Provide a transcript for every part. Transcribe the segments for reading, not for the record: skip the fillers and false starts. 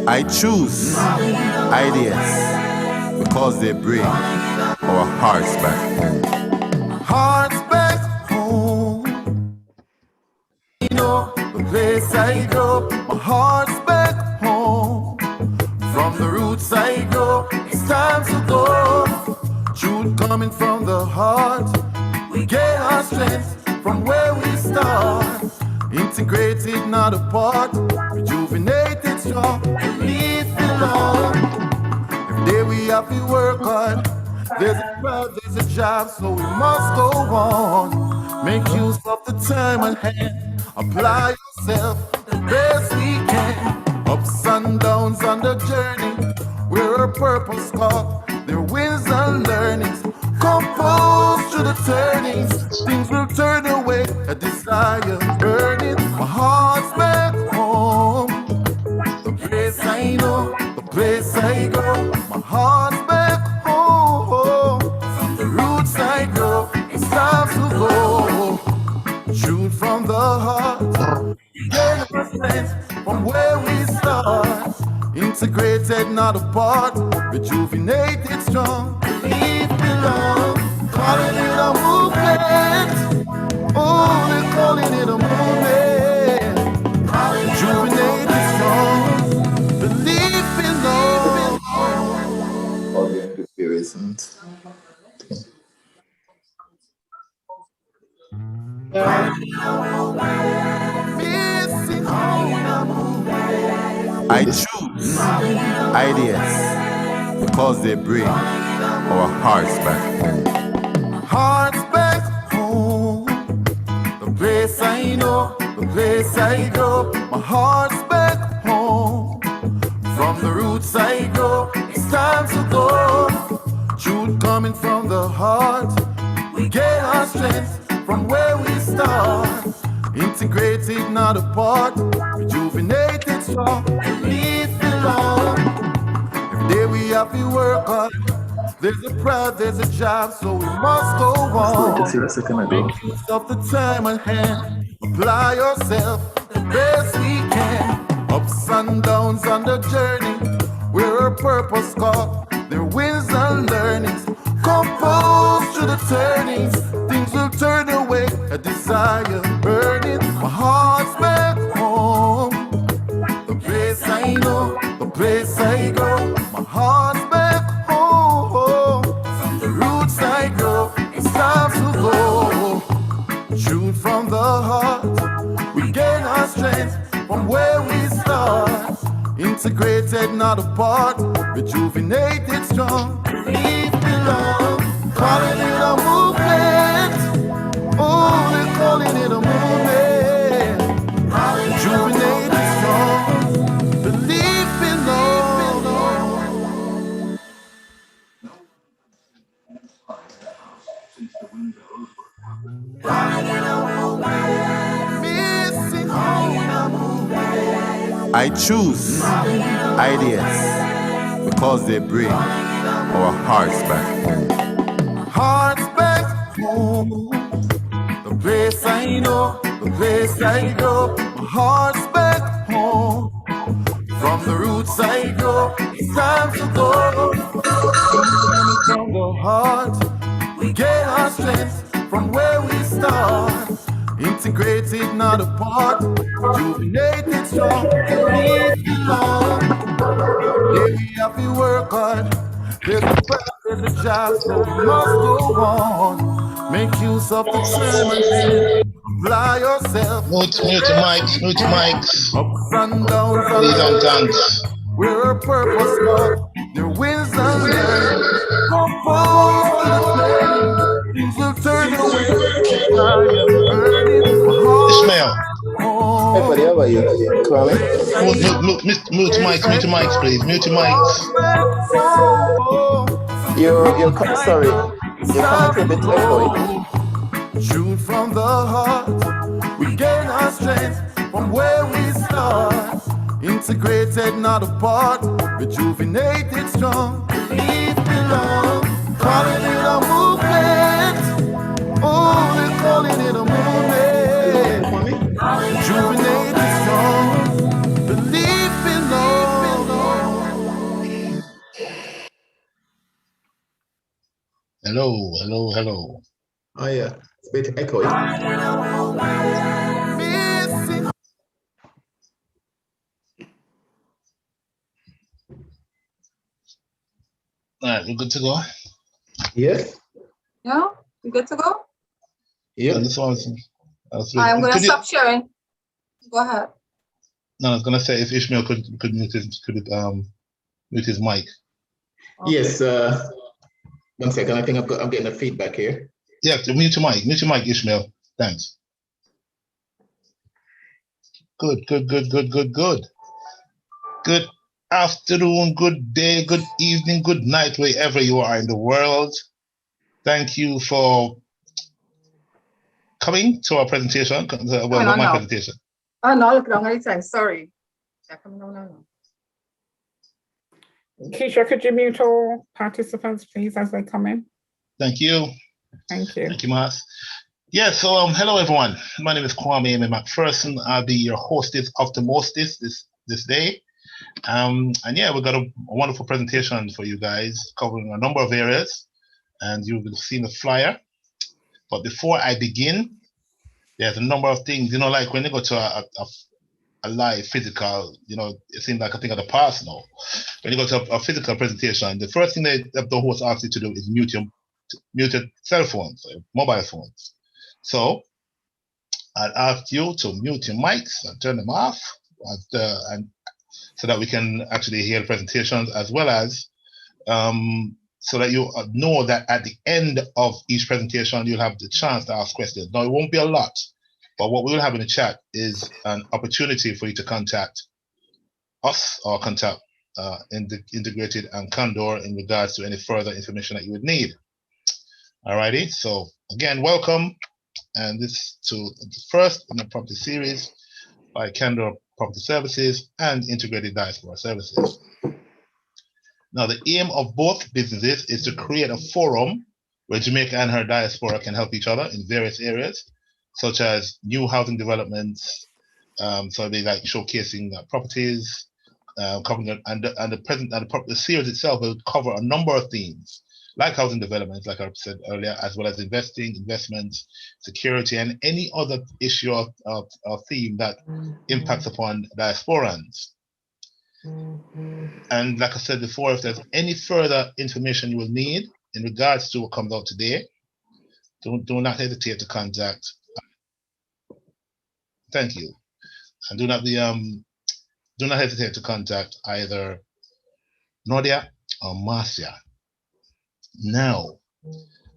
I choose ideas because they bring our hearts back home. Hearts back home. You know the place I go. My heart's back home. From the roots I go. It's time to go. Truth coming from the heart. We get our strength from where we start. Integrated, not apart. Rejuvenated, strong. Leave it alone. Every day we have to work hard. There's a crowd, there's a job, so we must go on. Make use of the time at hand. Apply yourself the best we can. Ups and downs on the journey. We're a purpose called. There are wins and learnings. Composed to the turnings. Things will turn away. A desire burning. My heart's back home. The place I know, the place I go. My heart's back home. From the roots I go. It's time to go. Shoot from the heart. Get our strength from where we start. Integrated, not apart. Rejuvenated, strong. Leave belong. Calling it a movement. Oh, we're calling it a movement. Rejuvenated, strong. Believe belong. All the comparisons. I choose ideas because they bring our hearts back home. Hearts back home. The place I know, the place I go. My heart's back home. From the roots I go. It's time to go. Truth coming from the heart. We get our strength from where we start. Integrated, not apart. Rejuvenated, strong. Leave belong. Every day we have to work hard. There's a pride, there's a job, so we must go on. Make use of the time at hand. Apply yourself the best we can. Ups and downs on the journey. We're a purpose called. There are wins and learnings. Composed to the turnings. Things will turn away. A desire burning. My heart's back home. The place I know, the place I go. My heart's back home. From the roots I go. It's time to go. Truth from the heart. We gain our strength from where we start. Integrated, not apart. Rejuvenated, strong. Leave belong. Calling it a movement. Oh, we're calling it a movement. Rejuvenated, strong. Believe belong. Missing I choose ideas because they bring our hearts back home. Hearts back home. The place I know, the place I go. My heart's back home. From the roots I go. It's time to go. From the heart, we get our strength from where we start. Integrated, not apart. Rejuvenated, strong. Leave belong. Yeah, we have to work hard. There's a pride, there's a job, so we must go on. Make use of the time and hand. Apply yourself. Mute your mics, mute your mics. Ups and downs. Please don't dance. We're a purpose called. There wins and learns. Composed to the plane. Things will turn away. Ishmael. Everybody, how are you? Kwame? Mute your mics, please. Mute your mics. You're sorry. You're coming a bit echoey. Shoot from the heart. We gain our strength from where we start. Integrated, not apart. Rejuvenated, strong. Leave belong. Calling it a movement. Oh, we're calling it a movement. Rejuvenated, strong. Believe belong. Hello, hello. Oh yeah, it's a bit echoey. Missing. All right, we're good to go. Yes. Yeah, you good to go? Yep. This one's. I'm gonna stop sharing. Go ahead. No, I was gonna say if Ishmael could mute his mic. Yes. 1 second. I think I'm getting a feedback here. Yeah, mute your mic. Mute your mic, Ishmael. Thanks. Good. Good afternoon, good day, good evening, good night, wherever you are in the world. Thank you for coming to our presentation. Well, not my presentation. Oh no, look wrong anytime. Sorry. No. Keisha, could you mute all participants, please, as they come in? Thank you. Thank you. Thank you, Mars. Yeah, so hello everyone. My name is Kwame M. McPherson. I'll be your hostess of the mostest this day. And yeah, we've got a wonderful presentation for you guys covering a number of areas, and you've seen the flyer. But before I begin, there's a number of things, like when you go to a live physical, it seems like a thing of the past now. When you go to a physical presentation, the first thing that the host asks you to do is mute your cell phones, mobile phones. So I'd ask you to mute your mics and turn them off, and so that we can actually hear the presentations, as well as so that you know that at the end of each presentation, you'll have the chance to ask questions. Now, it won't be a lot, but what we will have in the chat is an opportunity for you to contact us or contact Integrated and Condor in regards to any further information that you would need. Alrighty, so again, welcome. And this to the first in the property series by Condor Property Services and Integrated Diaspora Services. Now, the aim of both businesses is to create a forum where Jamaica and her diaspora can help each other in various areas, such as new housing developments. So they like showcasing properties, covering the series itself will cover a number of themes, like housing developments, like I said earlier, as well as investments, security, and any other issue or theme that impacts upon diasporans. And like I said before, if there's any further information you will need in regards to what comes out today, do not hesitate to contact. Thank you, and do not hesitate to contact either Nadia or Marcia. Now,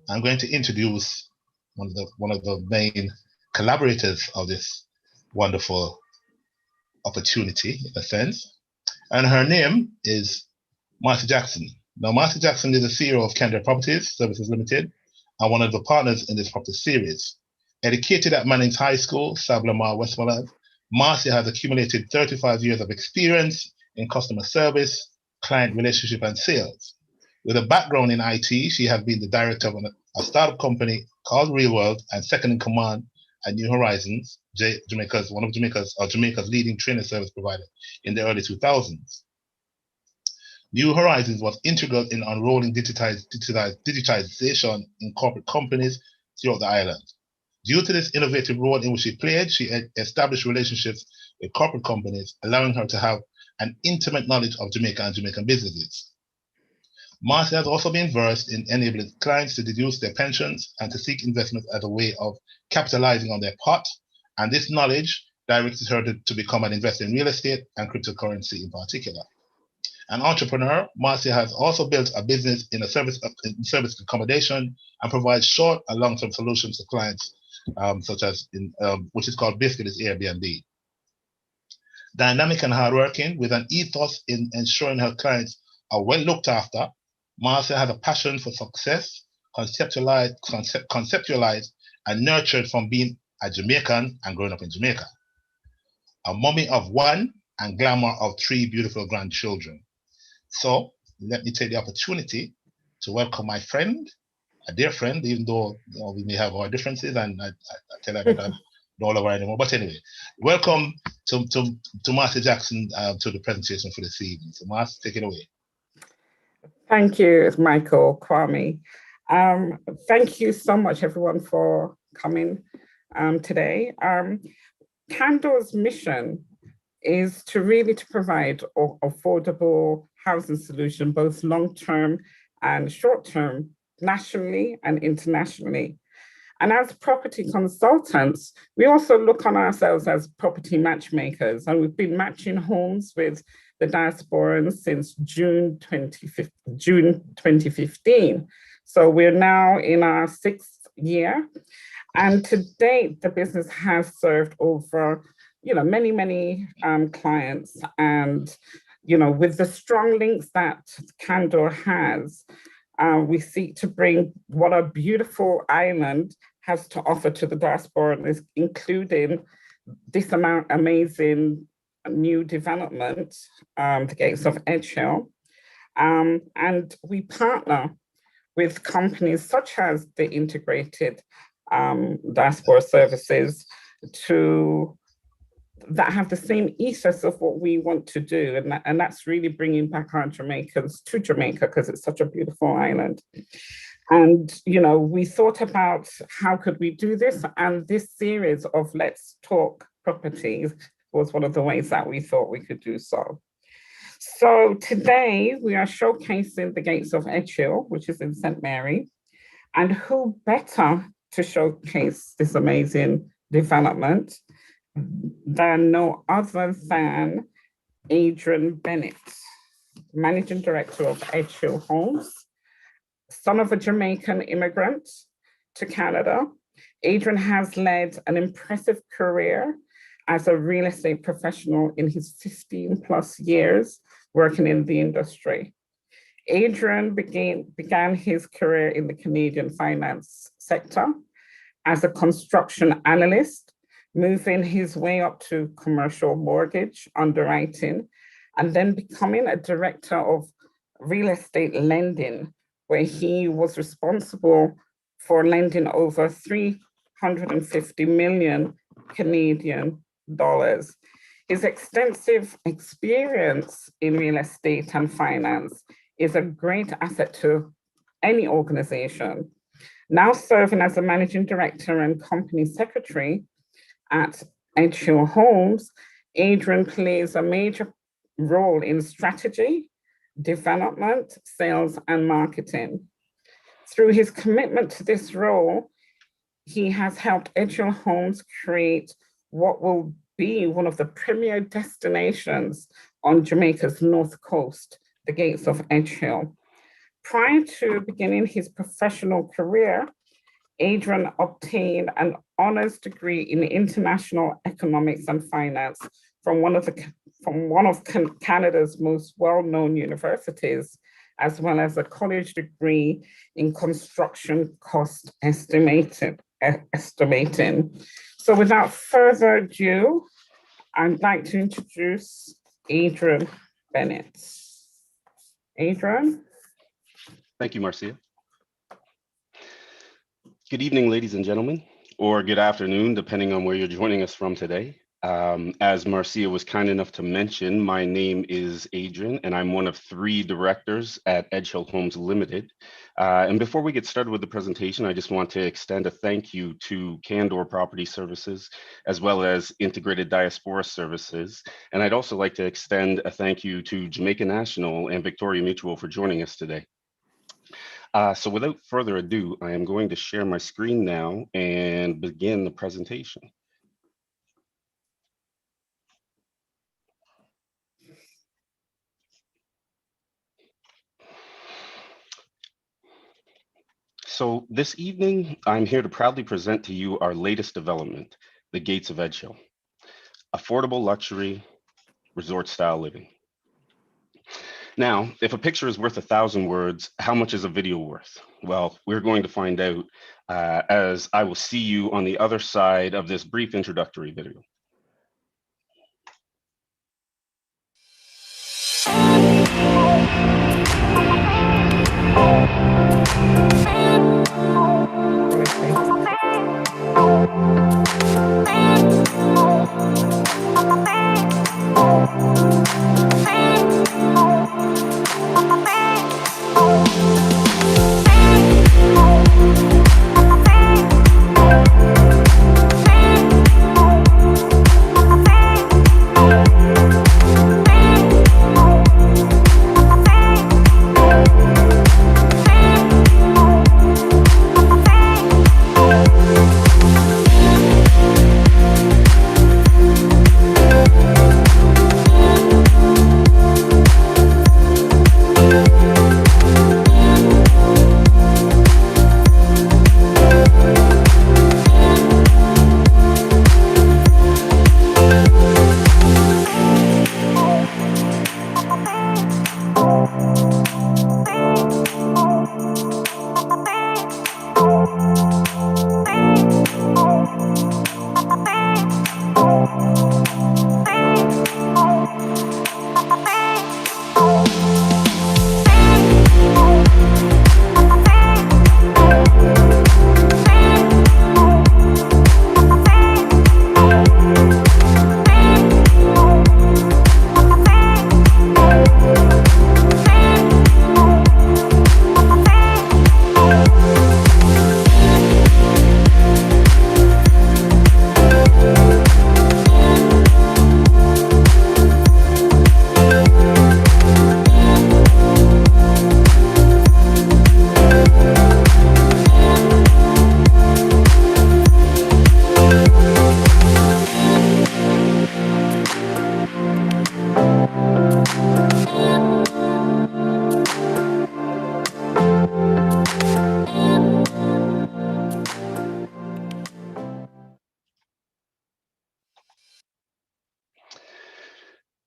I'm going to introduce one of the main collaborators of this wonderful opportunity, in a sense, and her name is Marcia Jackson. Now, Marcia Jackson is the CEO of Kendra Properties Services Limited and one of the partners in this property series. Educated at Manning's High School, Sablamar, Westmoreland, Marcia has accumulated 35 years of experience in customer service, client relationship, and sales. With a background in IT, she has been the director of a startup company called Real World and second in command at New Horizons, Jamaica's leading training service provider in the early 2000s. New Horizons was integral in unrolling digitization in corporate companies throughout the island. Due to this innovative role in which she played, she established relationships with corporate companies, allowing her to have an intimate knowledge of Jamaica and Jamaican businesses. Marcia has also been versed in enabling clients to deduce their pensions and to seek investments as a way of capitalizing on their pot, and this knowledge directed her to become an investor in real estate and cryptocurrency in particular. An entrepreneur, Marcia has also built a business in service accommodation and provides short and long-term solutions to clients, such as which is called basically Airbnb. Dynamic and hardworking, with an ethos in ensuring her clients are well looked after, Marcia has a passion for success, conceptualized and nurtured from being a Jamaican and growing up in Jamaica. A mommy of one and glamour of 3 beautiful grandchildren. So let me take the opportunity to welcome my friend, a dear friend, even though we may have our differences, and I tell her that I don't love her anymore. But anyway, welcome to Marcia Jackson to the presentation for this evening. So Marcia, take it away. Thank you, Michael, Kwame. Thank you so much, everyone, for coming today. Candor's mission is to provide affordable housing solution, both long-term and short-term, nationally and internationally. And as property consultants, we also look on ourselves as property matchmakers, and we've been matching homes with the diasporans since June 2015. So we're now in our 6th year. And to date, the business has served over, many clients. And, with the strong links that Candor has, we seek to bring what a beautiful island has to offer to the diaspora, including this amazing new development, the gates of Edgehill. And we partner with companies such as the Integrated Diaspora Services that have the same ethos of what we want to do. And that's really bringing back our Jamaicans to Jamaica, because it's such a beautiful island. And, we thought about how could we do this? And this series of Let's Talk Properties was one of the ways that we thought we could do so. So today we are showcasing the gates of Edgehill, which is in St. Mary. And who better to showcase this amazing development than no other than Adrian Bennett, Managing Director of Edgehill Homes. Son of a Jamaican immigrant to Canada, Adrian has led an impressive career as a real estate professional in his 15 plus years working in the industry. Adrian began his career in the Canadian finance sector as a construction analyst, moving his way up to commercial mortgage underwriting, and then becoming a director of real estate lending, where he was responsible for lending over 350 million Canadian dollars. His extensive experience in real estate and finance is a great asset to any organization. Now serving as a managing director and company secretary at Edgehill Homes, Adrian plays a major role in strategy, development, sales, and marketing. Through his commitment to this role, he has helped Edgehill Homes create what will be one of the premier destinations on Jamaica's north coast, the gates of Edgehill. Prior to beginning his professional career, Adrian obtained an honors degree in international economics and finance from one of Canada's most well-known universities, as well as a college degree in construction cost estimating. So without further ado, I'd like to introduce Adrian Bennett. Adrian? Thank you, Marcia. Good evening, ladies and gentlemen, or good afternoon, depending on where you're joining us from today. As Marcia was kind enough to mention, my name is Adrian, and I'm one of 3 directors at Edgehill Homes Limited. And before we get started with the presentation, I just want to extend a thank you to Candor Property Services, as well as Integrated Diaspora Services. And I'd also like to extend a thank you to Jamaica National and Victoria Mutual for joining us today. So without further ado, I am going to share my screen now and begin the presentation. So this evening, I'm here to proudly present to you our latest development, the Gates of Edgehill, affordable luxury resort style living. Now, if a picture is worth 1,000 words, how much is a video worth? Well, we're going to find out as I will see you on the other side of this brief introductory video.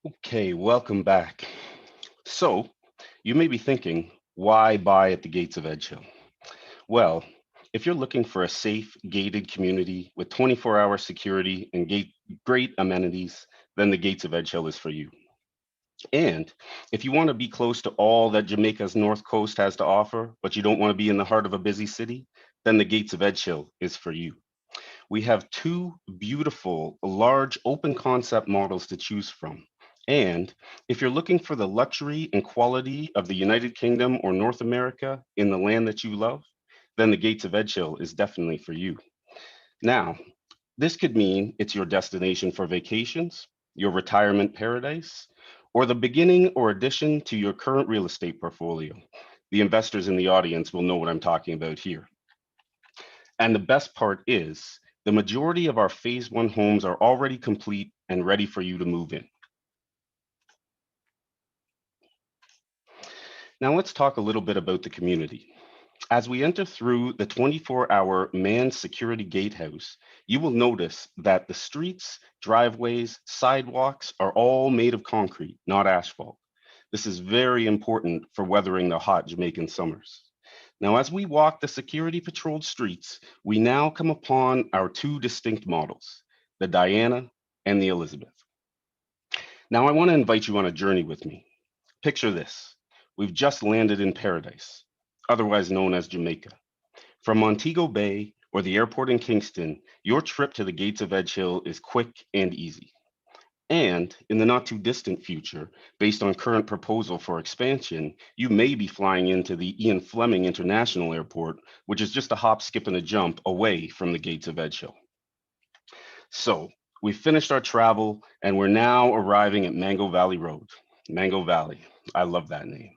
Okay, welcome back. So, you may be thinking, why buy at the gates of Edgehill? Well, if you're looking for a safe, gated community with 24-hour security and great amenities, then the gates of Edgehill is for you. And if you want to be close to all that Jamaica's North Coast has to offer, but you don't want to be in the heart of a busy city, then the gates of Edgehill is for you. We have two beautiful, large, open concept models to choose from. And if you're looking for the luxury and quality of the United Kingdom or North America in the land that you love, then the gates of Edgehill is definitely for you. Now, this could mean it's your destination for vacations, your retirement paradise, or the beginning or addition to your current real estate portfolio. The investors in the audience will know what I'm talking about here. And the best part is, the majority of our phase one homes are already complete and ready for you to move in. Now let's talk a little bit about the community. As we enter through the 24-hour manned security gatehouse, you will notice that the streets, driveways, sidewalks are all made of concrete, not asphalt. This is very important for weathering the hot Jamaican summers. Now, as we walk the security patrolled streets, we now come upon our two distinct models, the Diana and the Elizabeth. Now, I want to invite you on a journey with me. Picture this. We've just landed in paradise, otherwise known as Jamaica. From Montego Bay or the airport in Kingston, your trip to the gates of Edgehill is quick and easy. And in the not too distant future, based on current proposal for expansion, you may be flying into the Ian Fleming International Airport, which is just a hop, skip, and a jump away from the gates of Edgehill. So we've finished our travel and we're now arriving at Mango Valley Road. Mango Valley, I love that name.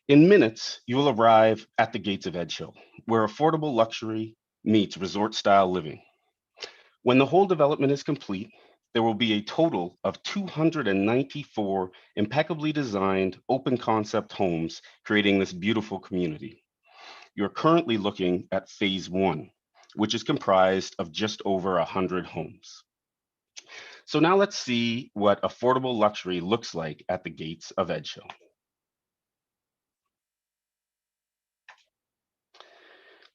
In minutes, you will arrive at the gates of Edgehill, where affordable luxury meets resort-style living. When the whole development is complete, there will be a total of 294 impeccably designed open concept homes creating this beautiful community. You're currently looking at phase one, which is comprised of just over 100 homes. So now let's see what affordable luxury looks like at the gates of Edgehill.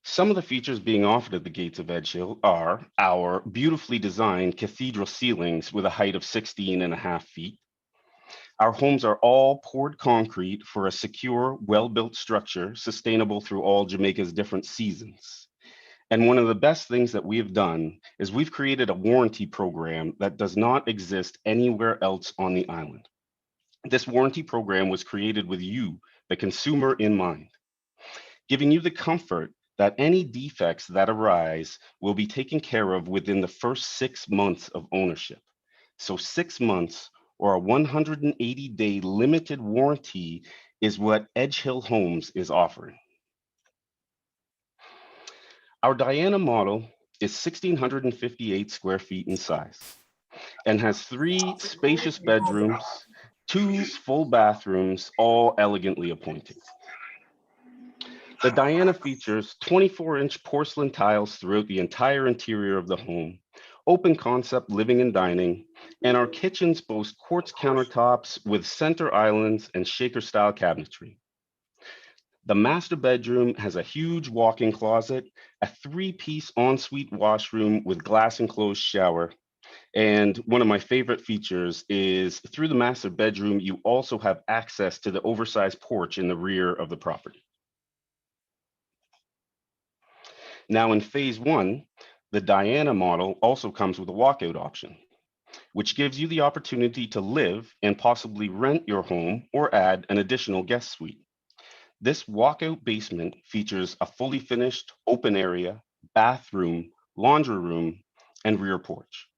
Some of the features being offered at the gates of Edgehill are our beautifully designed cathedral ceilings with a height of 16.5 feet. Our homes are all poured concrete for a secure, well-built structure sustainable through all Jamaica's different seasons. And one of the best things that we have done is we've created a warranty program that does not exist anywhere else on the island. This warranty program was created with you, the consumer, in mind, giving you the comfort that any defects that arise will be taken care of within the first 6 months of ownership. So 6 months or a 180-day limited warranty is what Edgehill Homes is offering. Our Diana model is 1,658 square feet in size and has 3 spacious bedrooms, 2 full bathrooms, all elegantly appointed. The Diana features 24-inch porcelain tiles throughout the entire interior of the home, open concept living and dining, and our kitchens boast quartz countertops with center islands and shaker-style cabinetry. The master bedroom has a huge walk-in closet, a 3-piece ensuite washroom with glass-enclosed shower, and one of my favorite features is through the master bedroom, you also have access to the oversized porch in the rear of the property. Now in phase one, the Diana model also comes with a walkout option, which gives you the opportunity to live and possibly rent your home or add an additional guest suite. This walkout basement features a fully finished open area, bathroom, laundry room, and rear porch.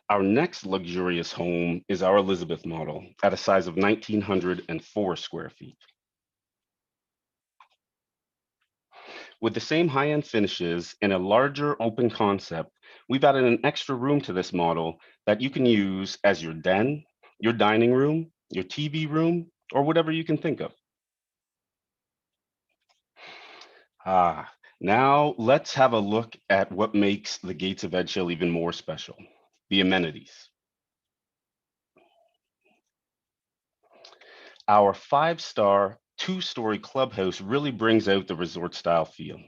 Our next luxurious home is our Elizabeth model at a size of 1,904 square feet. With the same high-end finishes and a larger open concept, we've added an extra room to this model that you can use as your den, your dining room, your TV room, or whatever you can think of. Now let's have a look at what makes the Gates of Edgehill even more special, the amenities. Our 5-star, 2-story clubhouse really brings out the resort style feel.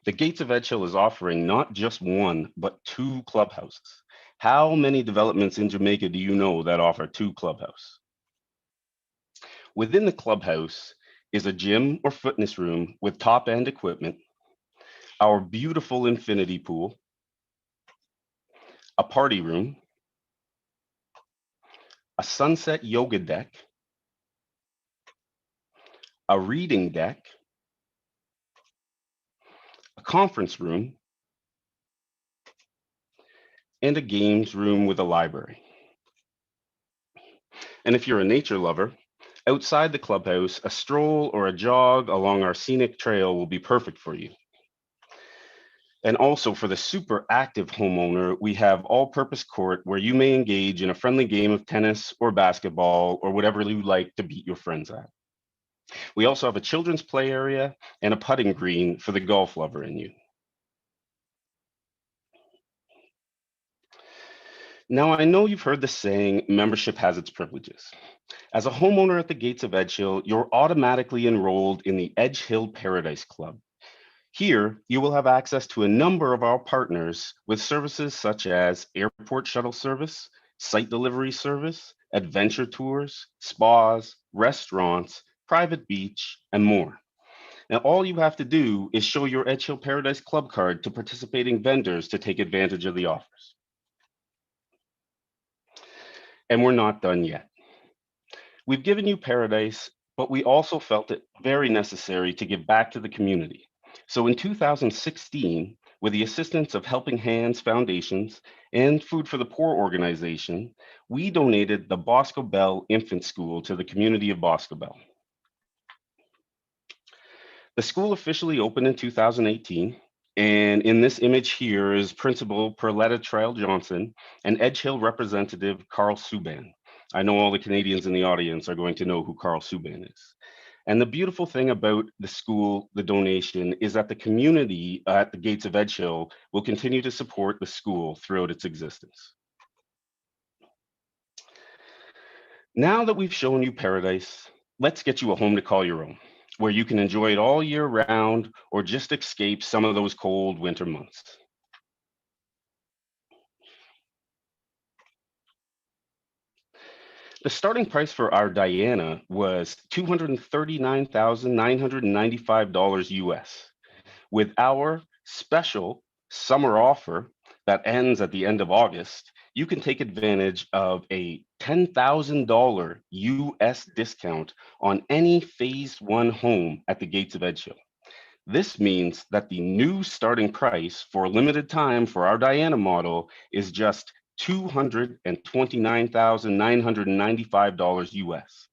The Gates of Edgehill is offering not just one, but 2 clubhouses. How many developments in Jamaica do you know that offer 2 clubhouses? Within the clubhouse is a gym or fitness room with top-end equipment, our beautiful infinity pool, a party room, a sunset yoga deck, a reading deck, a conference room, and a games room with a library. And if you're a nature lover, outside the clubhouse, a stroll or a jog along our scenic trail will be perfect for you. And also for the super active homeowner, we have all-purpose court where you may engage in a friendly game of tennis or basketball or whatever you like to beat your friends at. We also have a children's play area and a putting green for the golf lover in you. Now, I know you've heard the saying, membership has its privileges. As a homeowner at the Gates of Edgehill, you're automatically enrolled in the Edgehill Paradise Club. Here, you will have access to a number of our partners with services such as airport shuttle service, site delivery service, adventure tours, spas, restaurants, private beach, and more. Now, all you have to do is show your Edgehill Paradise Club card to participating vendors to take advantage of the offers. And we're not done yet. We've given you paradise, but we also felt it very necessary to give back to the community. So in 2016, with the assistance of Helping Hands Foundations and Food for the Poor organization, we donated the Bosco Bell Infant School to the community of Bosco Bell. The school officially opened in 2018, and in this image here is Principal Perletta Trail Johnson and Edgehill Representative Carl Subban. I know all the Canadians in the audience are going to know who Carl Subban is. And the beautiful thing about the school, the donation, is that the community at the Gates of Edgehill will continue to support the school throughout its existence. Now that we've shown you paradise, let's get you a home to call your own, where you can enjoy it all year round or just escape some of those cold winter months. The starting price for our Diana was $239,995 US. With our special summer offer that ends at the end of August, you can take advantage of a $10,000 US discount on any Phase 1 home at the Gates of Edgehill. This means that the new starting price for a limited time for our Diana model is just $229,995 US.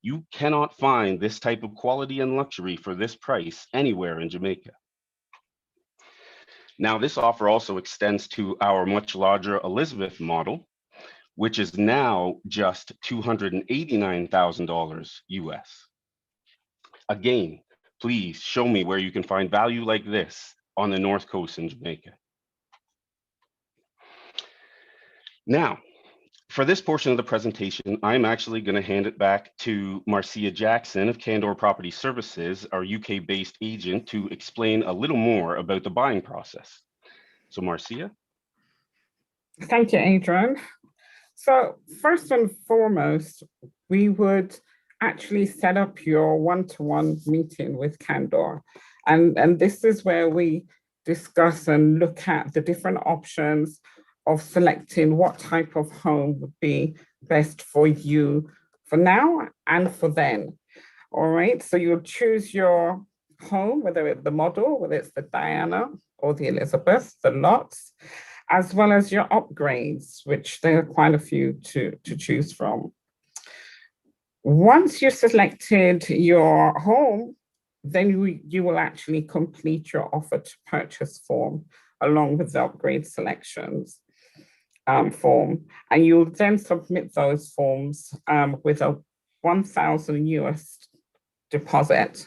You cannot find this type of quality and luxury for this price anywhere in Jamaica. Now, this offer also extends to our much larger Elizabeth model, which is now just $289,000 US. Again, please show me where you can find value like this on the North Coast in Jamaica. Now, for this portion of the presentation, I'm actually going to hand it back to Marcia Jackson of Candor Property Services, our UK-based agent, to explain a little more about the buying process. So Marcia? Thank you, Adrian. So first and foremost, we would actually set up your one-to-one meeting with Candor. And this is where we discuss and look at the different options of selecting what type of home would be best for you for now and for then. All right, so you'll choose your home, whether it's the model, whether it's the Diana or the Elizabeth, the lots, as well as your upgrades, which there are quite a few to choose from. Once you've selected your home, then you will actually complete your offer to purchase form along with the upgrade selections form. And you'll then submit those forms with a 1,000 US deposit.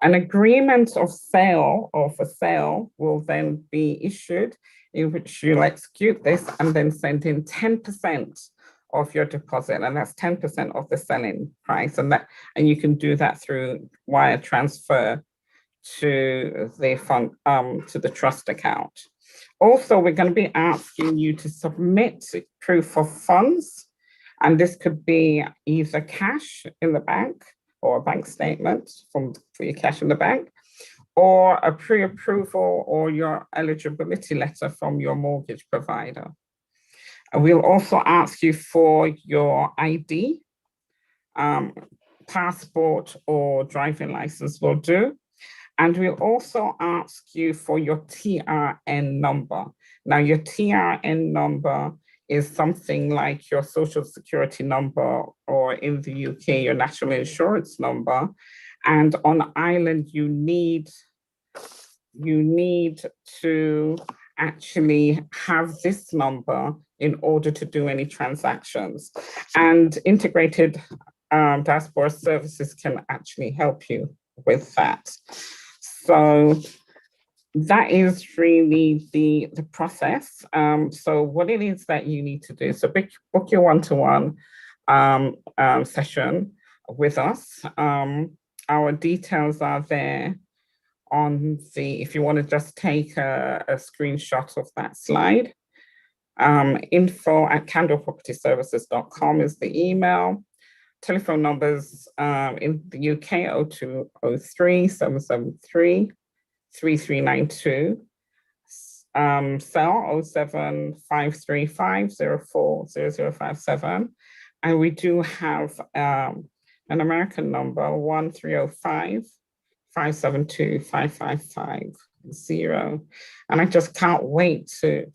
An agreement of sale or for sale will then be issued, in which you'll execute this and then send in 10% of your deposit, and that's 10% of the selling price, and you can do that through wire transfer to the fund, to the trust account. Also, we're going to be asking you to submit proof of funds, and this could be either cash in the bank or a bank statement for your cash in the bank, or a pre-approval or your eligibility letter from your mortgage provider. And we'll also ask you for your ID, passport or driving license will do. And we'll also ask you for your TRN number. Now, your TRN number is something like your social security number, or in the UK, your national insurance number. And on Ireland, you need to actually have this number in order to do any transactions. And integrated diaspora services can actually help you with that. So that is really the process. So what it is that you need to do, so book your one-to-one session with us. Our details are there on if you want to just take a screenshot of that slide. info@candlepropertyservices.com is the email. Telephone numbers in the UK 0203 773 3392. Cell 07535 04 0057. And we do have an American number 1305 572 5550. And I just can't wait to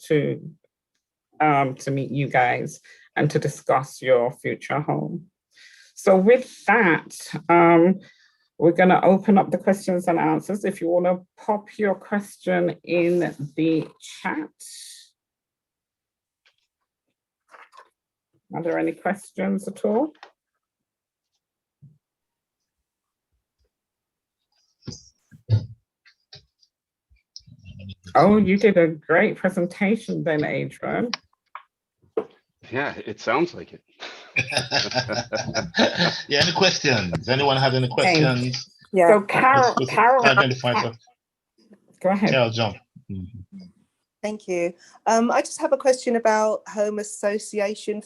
meet you guys and to discuss your future home. So with that, we're going to open up the questions and answers. If you want to pop your question in the chat. Are there any questions at all? Oh, you did a great presentation then, Adrian. Yeah, it sounds like it. Yeah, any questions? Anyone have any questions? Yeah. So Carol, Identify yourself. go ahead. Carol, jump. Thank you. I just have a question about home association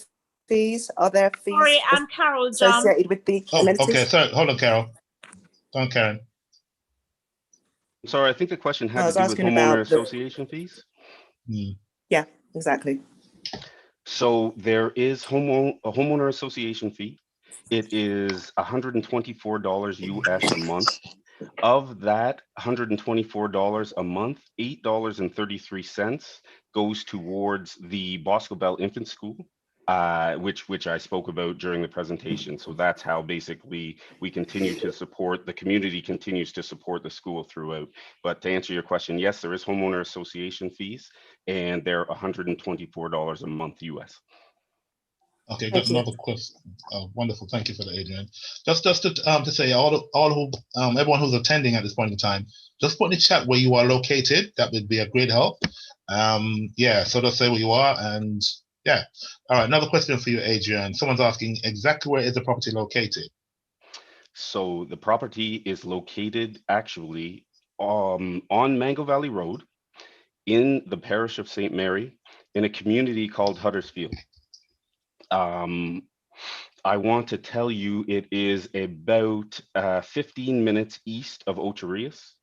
fees. Are there fees Sorry, I'm Carol John. associated with the Oh, amenities? okay. Sorry. Hold on, Carol. Go on, Karen. Sorry, I think the question I had was to do with asking homeowner about the- association fees. Yeah, exactly. So there is a homeowner association fee. It is $124 US a month. Of that $124 a month, $8.33 goes towards the Bosco Bell Infant School, which I spoke about during the presentation. So that's how basically we continue to support, the community continues to support the school throughout. But to answer your question, yes, there is homeowner association fees, and they're $124 a month US. Okay, Thank got you. another question. Wonderful, thank you for that, Adrian. Just to say, everyone who's attending at this point in time, just put in the chat where you are located. That would be a great help. Yeah, so just say where you are, and yeah. All right, another question for you, Adrian. Someone's asking exactly where is the property located? So the property is located actually on Mango Valley Road in the parish of St. Mary in a community called Huddersfield. I want to tell you it is about 15 minutes east of Ocho Rios.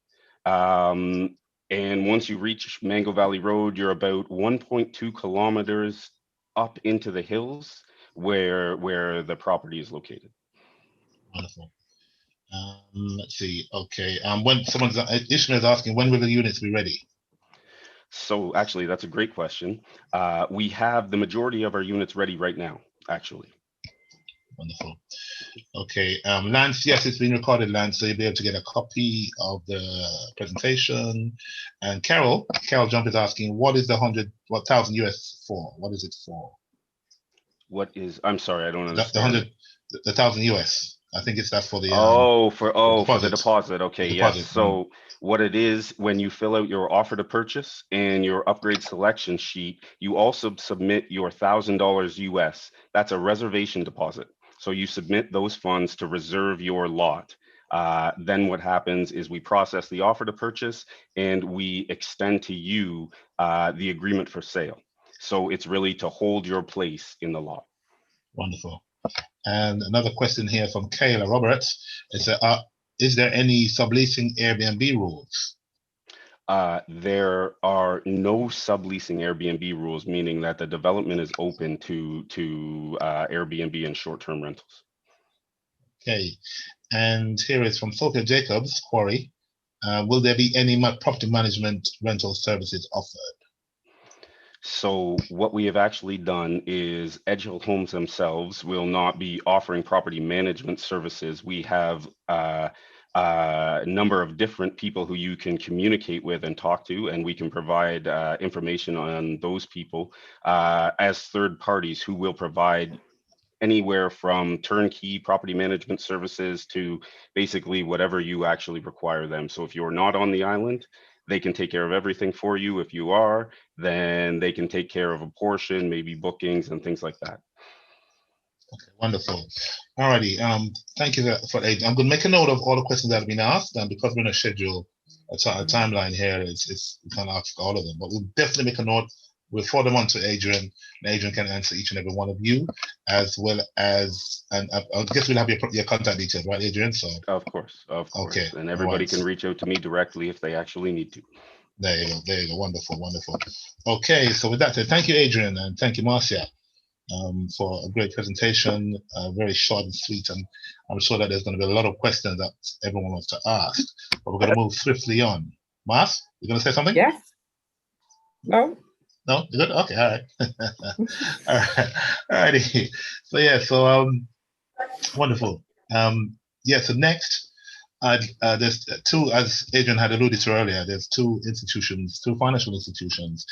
And once you reach Mango Valley Road, you're about 1.2 kilometers up into the hills where the property is located. Wonderful. Let's see. Okay. When Ishmael is asking, when will the units be ready? So actually, that's a great question. We have the majority of our units ready right now, actually. Wonderful. Okay. Lance, yes, it's been recorded, Lance, so you'll be able to get a copy of the presentation. And Carol Jump is asking, what is the 1,000 US for? What is it for? What is, I'm sorry, I don't understand. The 1,000 US. I think it's that for the for the deposit. Okay, The yes. deposit, So what it is, when you fill out your offer to purchase and your upgrade selection sheet, you also submit your $1,000 US. That's a reservation deposit. So you submit those funds to reserve your lot. Then what happens is we process the offer to purchase and we extend to you the agreement for sale. So it's really to hold your place in the lot. Wonderful. And another question here from Kayla Roberts is there any subleasing Airbnb rules? There are no subleasing Airbnb rules, meaning that the development is open to Airbnb and short-term rentals. Okay. And here is from Sophia Jacobs, Quarry. Will there be any property management rental services offered? So what we have actually done is Edgehill Homes themselves will not be offering property management services. We have a number of different people who you can communicate with and talk to, and we can provide information on those people as third parties who will provide anywhere from turnkey property management services to basically whatever you actually require them. So if you're not on the island, they can take care of everything for you. If you are, then they can take care of a portion, maybe bookings and things like that. Okay, wonderful. Alrighty, thank you for that. I'm going to make a note of all the questions that have been asked, and because we're going to schedule a timeline here, we can't ask all of them, but we'll definitely make a note. We'll forward them on to Adrian, and Adrian can answer each and every one of you, as well as, and I guess we'll have your contact details, right, Adrian? So of course, okay, and everybody can reach out to me directly if they actually need to. There you go, wonderful. Okay, so with that said, thank you, Adrian, and thank you, Marcia, for a great presentation, very short and sweet, and I'm sure that there's going to be a lot of questions that everyone wants to ask, but we're going to move swiftly on. Mars, you going to say something? Yes. No. No, you're good. Okay, all right. All righty. So wonderful. So next, there's two, as Adrian had alluded to earlier. There's two financial institutions,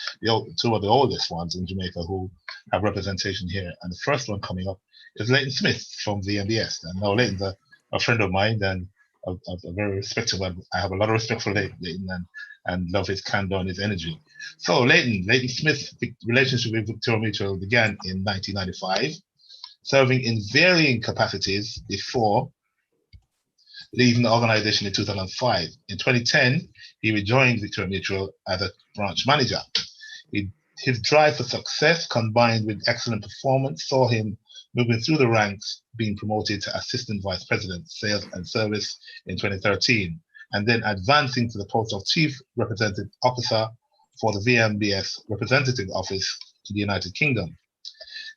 two of the oldest ones in Jamaica who have representation here, and the first one coming up is Layton Smith from VMBS. And now Layton's a friend of mine and a very respectable. I have a lot of respect for Layton and love his candor and his energy. So Layton Smith's relationship with Victoria Mutual began in 1995, serving in varying capacities before leaving the organization in 2005. In 2010, he rejoined Victoria Mutual as a branch manager. His drive for success combined with excellent performance saw him moving through the ranks, being promoted to Assistant Vice President, Sales and Service in 2013, and then advancing to the post of Chief Representative Officer for the VMBS Representative Office to the United Kingdom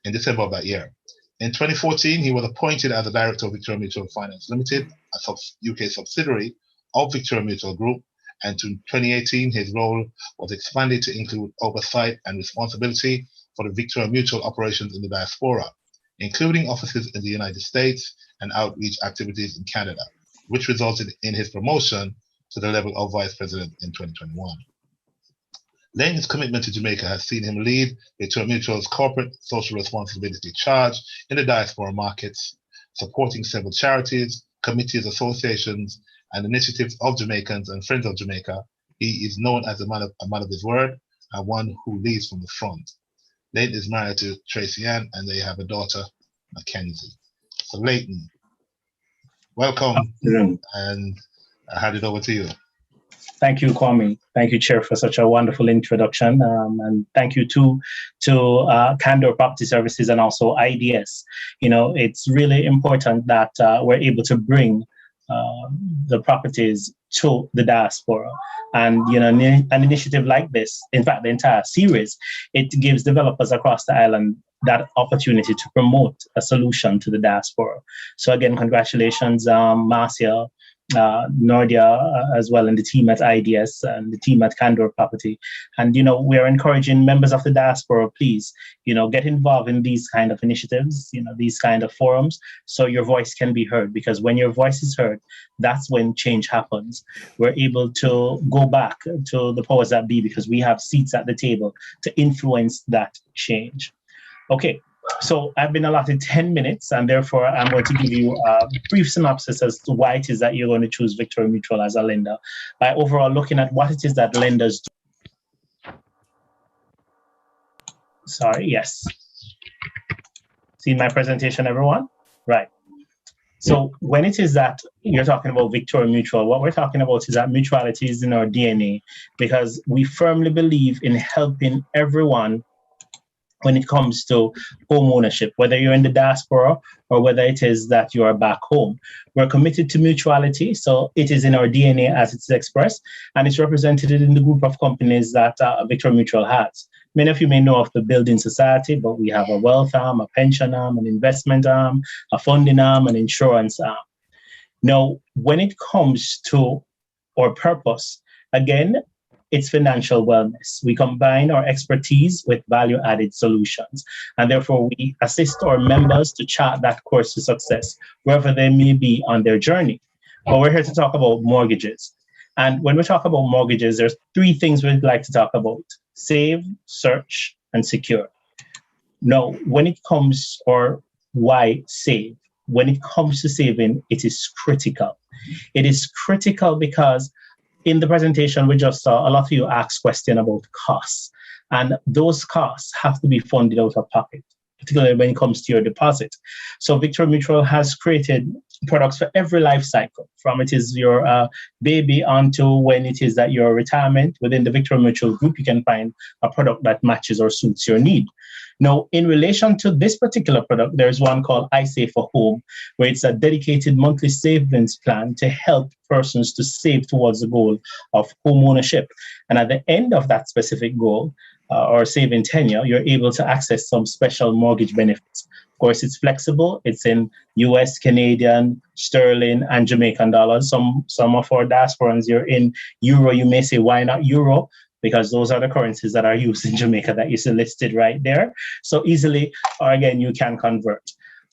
in December of that year. In 2014, he was appointed as the Director of Victoria Mutual Finance Limited, a UK subsidiary of Victoria Mutual Group, and in 2018, his role was expanded to include oversight and responsibility for the Victoria Mutual operations in the diaspora, including offices in the United States and outreach activities in Canada, which resulted in his promotion to the level of Vice President in 2021. Layton's commitment to Jamaica has seen him lead Victoria Mutual's corporate social responsibility charge in the diaspora markets, supporting several charities, committees, associations, and initiatives of Jamaicans and Friends of Jamaica. He is known as a man of his word and one who leads from the front. Layton is married to Tracy Ann, and they have a daughter, Mackenzie. So Layton, welcome, and I hand it over to you. Thank you, Kwame. Thank you, Chair, for such a wonderful introduction. And thank you to Candor Property Services and also IDS. You know, it's really important that we're able to bring the properties to the diaspora. And, you know, an initiative like this, in fact, the entire series, it gives developers across the island that opportunity to promote a solution to the diaspora. So again, congratulations, Marcia, Nordia, as well, and the team at IDS and the team at Candor Property. And, you know, we're encouraging members of the diaspora, please, you know, get involved in these kind of initiatives, you know, these kind of forums, so your voice can be heard, because when your voice is heard, that's when change happens. We're able to go back to the powers that be because we have seats at the table to influence that change. Okay, So I've been allotted 10 minutes, and therefore I'm going to give you a brief synopsis as to why it is that you're going to choose Victoria Mutual as a lender by overall looking at what it is that lenders do. Sorry, yes. See my presentation, everyone? Right. So when it is that you're talking about Victoria Mutual, what we're talking about is that mutuality is in our DNA, because we firmly believe in helping everyone when it comes to home ownership, whether you're in the diaspora or whether it is that you are back home. We're committed to mutuality, so it is in our DNA as it's expressed, and it's represented in the group of companies that Victoria Mutual has. Many of you may know of the Building Society, but we have a wealth arm, a pension arm, an investment arm, a funding arm, an insurance arm. Now, when it comes to our purpose, again, it's financial wellness. We combine our expertise with value-added solutions, and therefore we assist our members to chart that course to success, wherever they may be on their journey. But we're here to talk about mortgages. And when we talk about mortgages, there's three things we'd like to talk about: save, search, and secure. Now, when it comes, or why save? When it comes to saving, it is critical. It is critical because in the presentation we just saw, a lot of you asked questions about costs, and those costs have to be funded out of pocket, particularly when it comes to your deposit. So Victoria Mutual has created products for every life cycle, from it is your baby onto when it is that your retirement. Within the Victoria Mutual group, you can find a product that matches or suits your need. Now, in relation to this particular product, there's one called I Save for Home, where it's a dedicated monthly savings plan to help persons to save towards the goal of home ownership. And at the end of that specific goal, or saving tenure, you're able to access some special mortgage benefits. Of course, it's flexible. It's in US, Canadian, sterling, and Jamaican dollars. Some of our diasporans, you're in euro. You may say, why not euro? Because those are the currencies that are used in Jamaica that you see listed right there. So easily, or again, you can convert.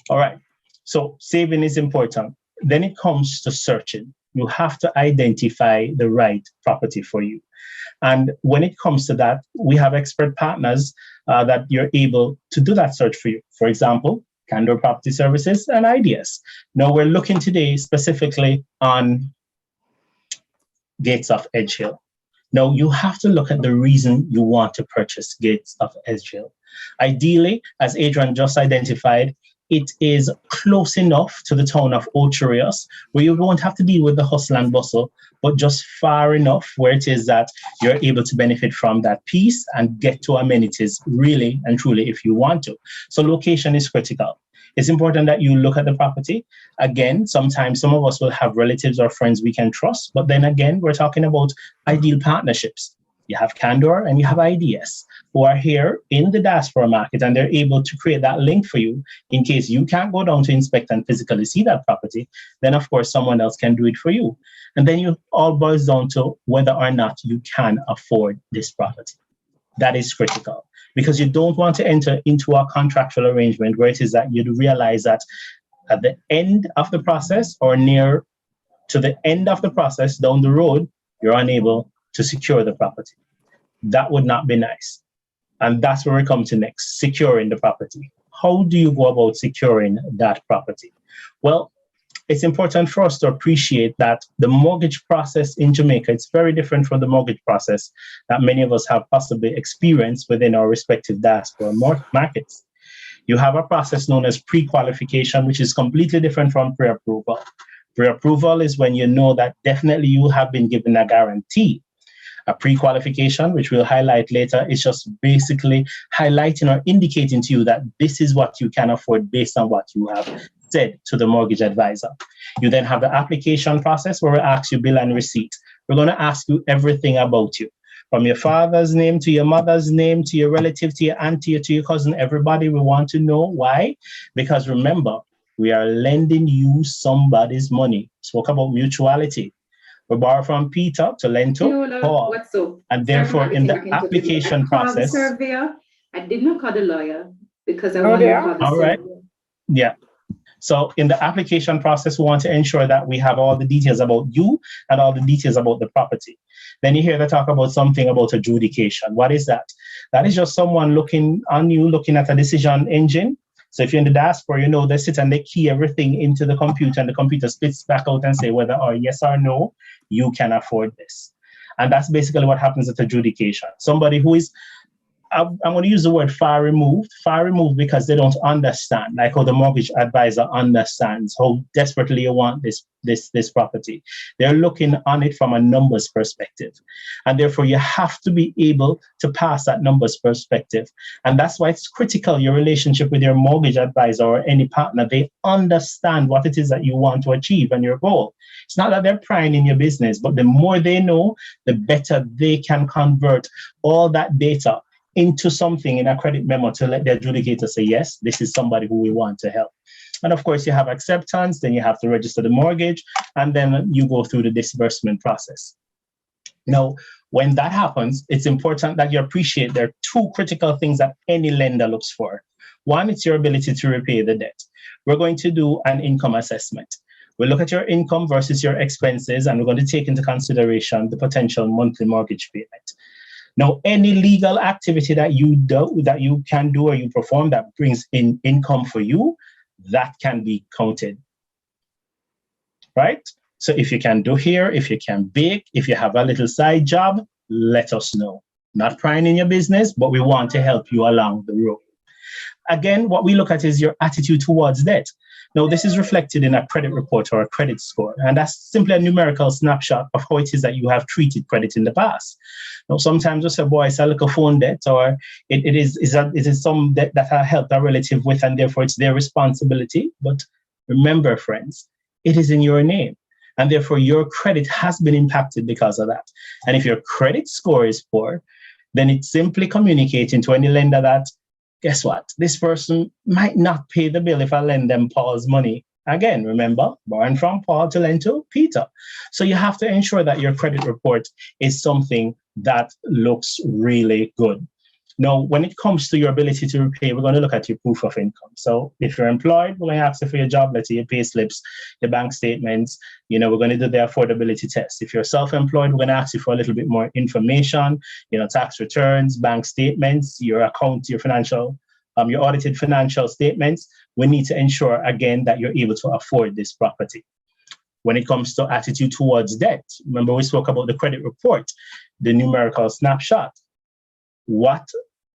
All right, so saving is important. Then it comes to searching. You have to identify the right property for you. And when it comes to that, we have expert partners that you're able to do that search for you. For example, Candor Property Services and IDS. Now we're looking today specifically on Gates of Edgehill. Now you have to look at the reason you want to purchase Gates of Edgehill. Ideally, as Adrian just identified, it is close enough to the town of Ocho Rios where you won't have to deal with the hustle and bustle, but just far enough where it is that you're able to benefit from that piece and get to amenities really and truly if you want to. So location is critical. It's important that you look at the property. Again, sometimes some of us will have relatives or friends we can trust, but then again, we're talking about ideal partnerships. You have Candor and you have IDS who are here in the diaspora market, and they're able to create that link for you in case you can't go down to inspect and physically see that property. Then of course, someone else can do it for you. And then you all boils down to whether or not you can afford this property. That is critical, because you don't want to enter into a contractual arrangement where it is that you'd realize that at the end of the process or near to the end of the process down the road, you're unable to secure the property. That would not be nice. And that's where we come to next, securing the property. How do you go about securing that property? Well, it's important for us to appreciate that the mortgage process in Jamaica, it's very different from the mortgage process that many of us have possibly experienced within our respective diaspora markets. You have a process known as pre-qualification, which is completely different from pre-approval. Pre-approval is when you know that definitely you have been given a guarantee. A pre-qualification, which we'll highlight later, is just basically highlighting or indicating to you that this is what you can afford based on what you have said to the mortgage advisor. You then have the application process where we ask you bill and receipt. We're going to ask you everything about you, from your father's name to your mother's name to your relative to your auntie to your cousin. Everybody, we want to know why. Because remember, we are lending you somebody's money. Spoke about mutuality. We borrow from Peter to lend to Paul. What's up? And therefore, in the application process. I did not call the lawyer because I want to call the surveyor. All right. Yeah. So in the application process, we want to ensure that we have all the details about you and all the details about the property. Then you hear they talk about something about adjudication. What is that? That is just someone looking on you, looking at a decision engine So if you're in the diaspora, you know, they sit and they key everything into the computer, and the computer spits back out and say whether or yes or no, you can afford this. And that's basically what happens at adjudication. Somebody who is, I'm going to use the word far removed because they don't understand, like how the mortgage advisor understands how desperately you want this property. They're looking on it from a numbers perspective. And therefore, you have to be able to pass that numbers perspective. And that's why it's critical, your relationship with your mortgage advisor or any partner, they understand what it is that you want to achieve and your goal. It's not that they're prying in your business, but the more they know, the better they can convert all that data into something in a credit memo to let the adjudicator say, yes, this is somebody who we want to help. And of course, you have acceptance, then you have to register the mortgage, and then you go through the disbursement process. Now, when that happens, it's important that you appreciate there are two critical things that any lender looks for. One, it's your ability to repay the debt. We're going to do an income assessment. We'll look at your income versus your expenses, and we're going to take into consideration the potential monthly mortgage payment. Now, any legal activity that you do, that you can do or you perform that brings in income for you, that can be counted, right? So if you can do hair, if you can bake, if you have a little side job, let us know. Not prying in your business, but we want to help you along the road. Again, what we look at is your attitude towards debt. Now, this is reflected in a credit report or a credit score, and that's simply a numerical snapshot of how it is that you have treated credit in the past. Now, sometimes we say, boy, it's a little phone debt, or it is some debt that I helped a relative with, and therefore it's their responsibility. But remember, friends, it is in your name, and therefore your credit has been impacted because of that. And if your credit score is poor, then it's simply communicating to any lender that, guess what? This person might not pay the bill if I lend them Paul's money. Again, remember, borrowing from Paul to lend to Peter. So you have to ensure that your credit report is something that looks really good. Now, when it comes to your ability to repay, we're going to look at your proof of income. So if you're employed, we're going to ask you for your job letter, your pay slips, your bank statements. You know, we're going to do the affordability test. If you're self-employed, we're going to ask you for a little bit more information, you know, tax returns, bank statements, your account, your financial, your audited financial statements. We need to ensure, again, that you're able to afford this property. When it comes to attitude towards debt, remember we spoke about the credit report, the numerical snapshot. What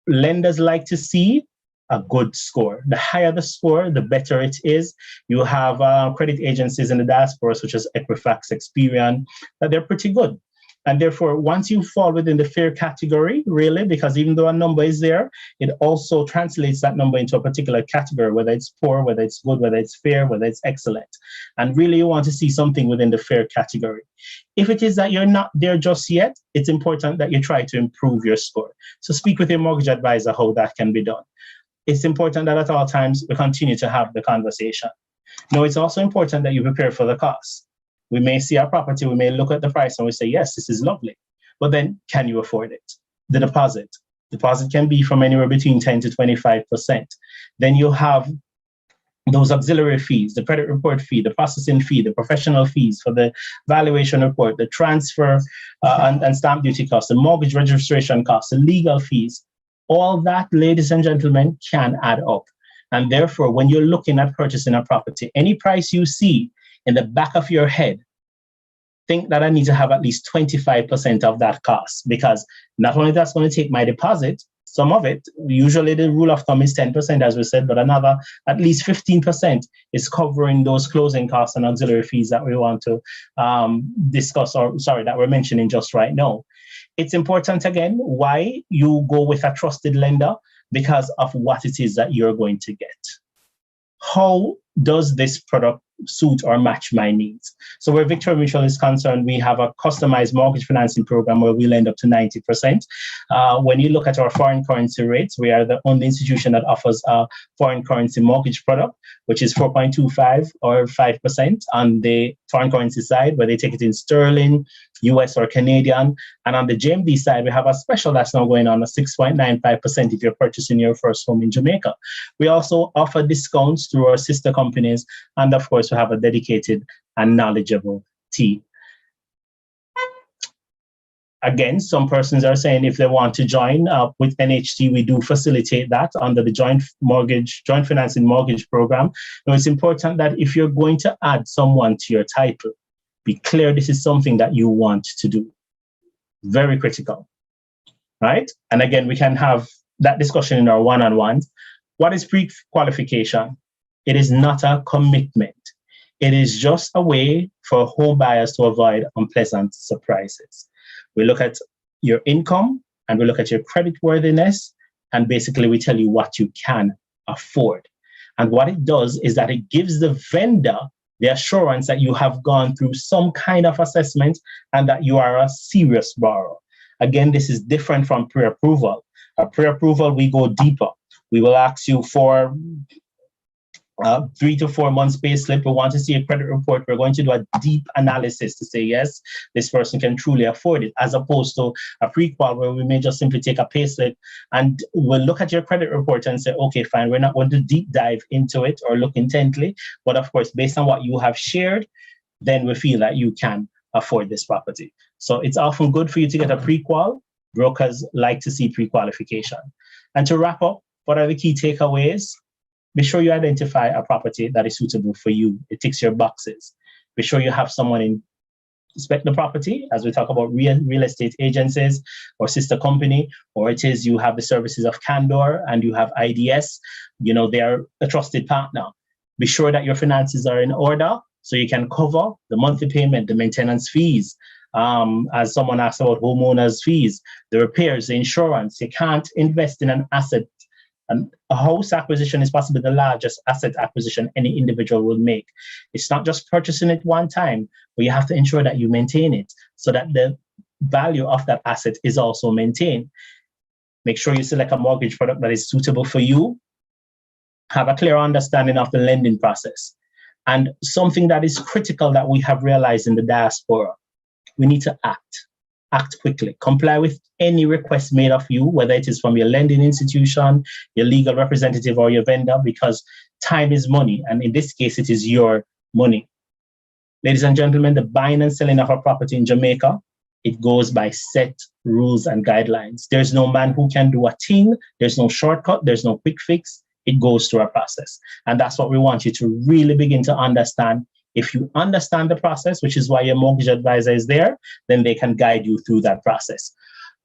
lenders like to see? A good score. The higher the score, the better it is. You have credit agencies in the diaspora, such as Equifax, Experian, that they're pretty good. And therefore, once you fall within the fair category, really, because even though a number is there, it also translates that number into a particular category, whether it's poor, whether it's good, whether it's fair, whether it's excellent. And really, you want to see something within the fair category. If it is that you're not there just yet, it's important that you try to improve your score. So speak with your mortgage advisor how that can be done. It's important that at all times we continue to have the conversation. Now, it's also important that you prepare for the costs. We may see our property, we may look at the price and we say, yes, this is lovely. But then can you afford it? The deposit. Deposit can be from anywhere between 10 to 25%. Then you have those auxiliary fees, the credit report fee, the processing fee, the professional fees for the valuation report, the transfer and stamp duty costs, the mortgage registration costs, the legal fees. All that, ladies and gentlemen, can add up. And therefore, when you're looking at purchasing a property, any price you see in the back of your head, think that I need to have at least 25% of that cost, because not only that's going to take my deposit, some of it, usually the rule of thumb is 10%, as we said, but another at least 15% is covering those closing costs and auxiliary fees that we want to discuss, or sorry, that we're mentioning just right now. It's important, again, why you go with a trusted lender, because of what it is that you're going to get. How does this product suit or match my needs? So where Victoria Mutual is concerned, we have a customized mortgage financing program where we lend up to 90%. When you look at our foreign currency rates, we are the only institution that offers a foreign currency mortgage product, which is 4.25 or 5% on the foreign currency side, where they take it in sterling, US or Canadian. And on the JMD side, we have a special that's now going on, a 6.95% if you're purchasing your first home in Jamaica. We also offer discounts through our sister companies. And of course, we have a dedicated and knowledgeable team. Again, some persons are saying if they want to join up with NHT, we do facilitate that under the joint financing mortgage program. Now, it's important that if you're going to add someone to your title, be clear this is something that you want to do. Very critical, right? And again, we can have that discussion in our one-on-ones. What is pre-qualification? It is not a commitment. It is just a way for home buyers to avoid unpleasant surprises. We look at your income and we look at your credit worthiness, and basically we tell you what you can afford. And what it does is that it gives the vendor the assurance that you have gone through some kind of assessment and that you are a serious borrower. Again, this is different from pre-approval. A pre-approval, we go deeper. We will ask you for 3 to 4 months pay slip. We want to see a credit report. We're going to do a deep analysis to say, yes, this person can truly afford it, as opposed to a pre-qual where we may just simply take a pay slip and we'll look at your credit report and say, okay, fine, we're not going to deep dive into it or look intently. But of course, based on what you have shared, then we feel that you can afford this property. So it's often good for you to get a pre-qual. Brokers like to see pre-qualification. And to wrap up, what are the key takeaways? Be sure you identify a property that is suitable for you. It ticks your boxes. Be sure you have someone inspect the property, as we talk about real estate agencies or sister company, or it is you have the services of Candor and you have IDS. You know, they're a trusted partner. Be sure that your finances are in order so you can cover the monthly payment, the maintenance fees. As someone asked about homeowners fees, the repairs, the insurance. You can't invest in an asset. And a house acquisition is possibly the largest asset acquisition any individual will make. It's not just purchasing it one time, but you have to ensure that you maintain it so that the value of that asset is also maintained. Make sure you select a mortgage product that is suitable for you. Have a clear understanding of the lending process. And something that is critical that we have realized in the diaspora, we need to act quickly, comply with any request made of you, whether it is from your lending institution, your legal representative, or your vendor, because time is money. And in this case, it is your money. Ladies and gentlemen, the buying and selling of a property in Jamaica, it goes by set rules and guidelines. There's no man who can do a thing. There's no shortcut. There's no quick fix. It goes through a process. And that's what we want you to really begin to understand. If you understand the process, which is why your mortgage advisor is there, then they can guide you through that process.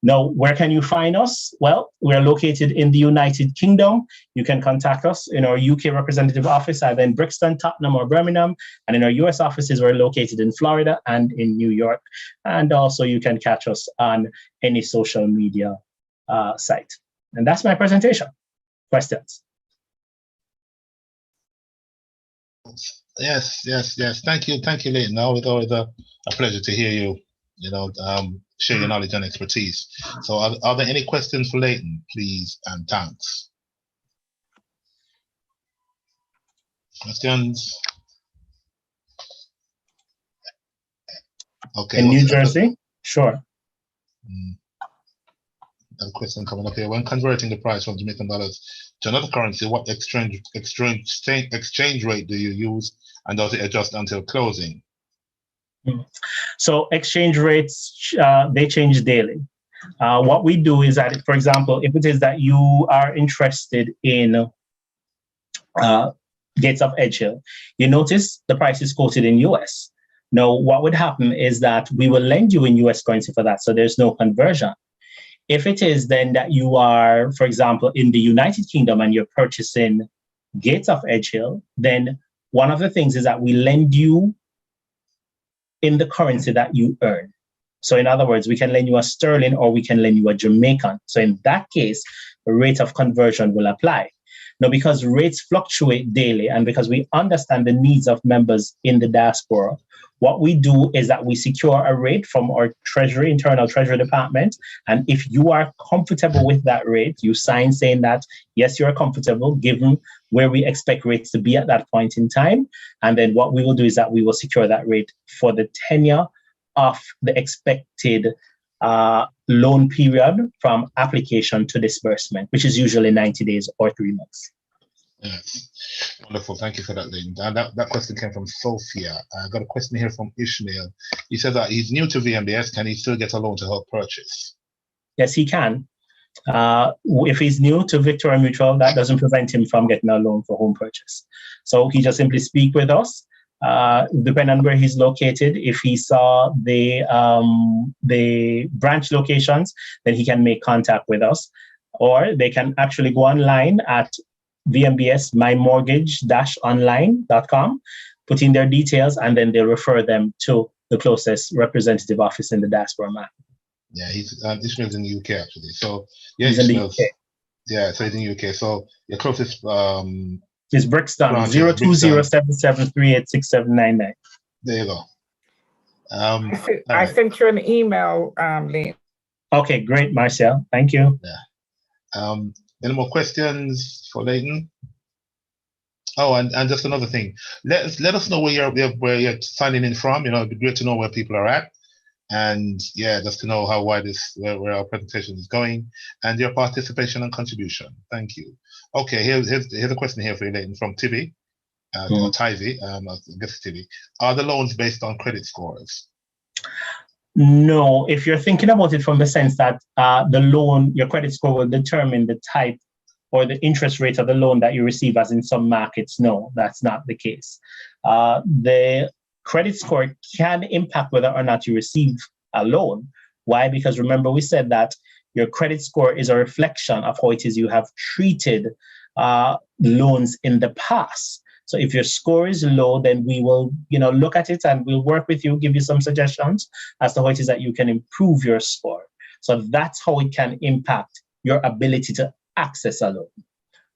Now, where can you find us? Well, we're located in the United Kingdom. You can contact us in our UK representative office, either in Brixton, Tottenham, or Birmingham. And in our US offices, we're located in Florida and in New York. And also you can catch us on any social media site. And that's my presentation. Questions? Yes. Thank you, Layton. Now it's always a pleasure to hear you, share your knowledge and expertise. So are there any questions for Layton, please, and thanks? Questions? Okay. In New Jersey? Sure. A question coming up here. When converting the price from Jamaican dollars to another currency, what exchange rate do you use, and does it adjust until closing? So exchange rates, they change daily. What we do is that, for example, if it is that you are interested in Gates of Edgehill, you notice the price is quoted in US. Now, what would happen is that we will lend you in US currency for that, so there's no conversion. If it is then that you are, for example, in the United Kingdom and you're purchasing Gates of Edgehill, then one of the things is that we lend you in the currency that you earn. So in other words, we can lend you a sterling or we can lend you a Jamaican. So in that case, the rate of conversion will apply. Now, because rates fluctuate daily and because we understand the needs of members in the diaspora, what we do is that we secure a rate from our internal treasury department. And if you are comfortable with that rate, you sign saying that, yes, you're comfortable given where we expect rates to be at that point in time. And then what we will do is that we will secure that rate for the tenure of the expected loan period from application to disbursement, which is usually 90 days or 3 months. Yes, wonderful. Thank you for that, Layton. And that question came from Sophia. I got a question here from Ishmael. He said that he's new to VMBS. Can he still get a loan to help purchase? Yes, he can. If he's new to Victoria Mutual, that doesn't prevent him from getting a loan for home purchase. So he just simply speak with us. Depending on where he's located, if he saw the branch locations, then he can make contact with us. Or they can actually go online at vmbs-mymortgage-online.com, put in their details, and then they'll refer them to the closest representative office in the diaspora market. Yeah, Ishmael's in the UK actually. So yeah, He's in the UK. Yeah, so he's in the UK. So your closest is Brixton, branch is 02077386799. There you go. I sent you an email, Lee. Okay, great, Marcia. Thank you. Yeah. Any more questions for Layton? Oh, and just another thing. Let us know where you're signing in from. You know, it'd be great to know where people are at. And yeah, just to know how wide where our presentation is going and your participation and contribution. Thank you. Okay, here's a question here for you, Layton, from Tibi, or Tivy, I guess it's Tibi. Are the loans based on credit scores? No, if you're thinking about it from the sense that the loan, your credit score will determine the type or the interest rate of the loan that you receive, as in some markets, no, that's not the case. The credit score can impact whether or not you receive a loan. Why? Because remember, we said that your credit score is a reflection of how it is you have treated loans in the past. So if your score is low, then we will, look at it and we'll work with you, give you some suggestions as to how it is that you can improve your score. So that's how it can impact your ability to access a loan.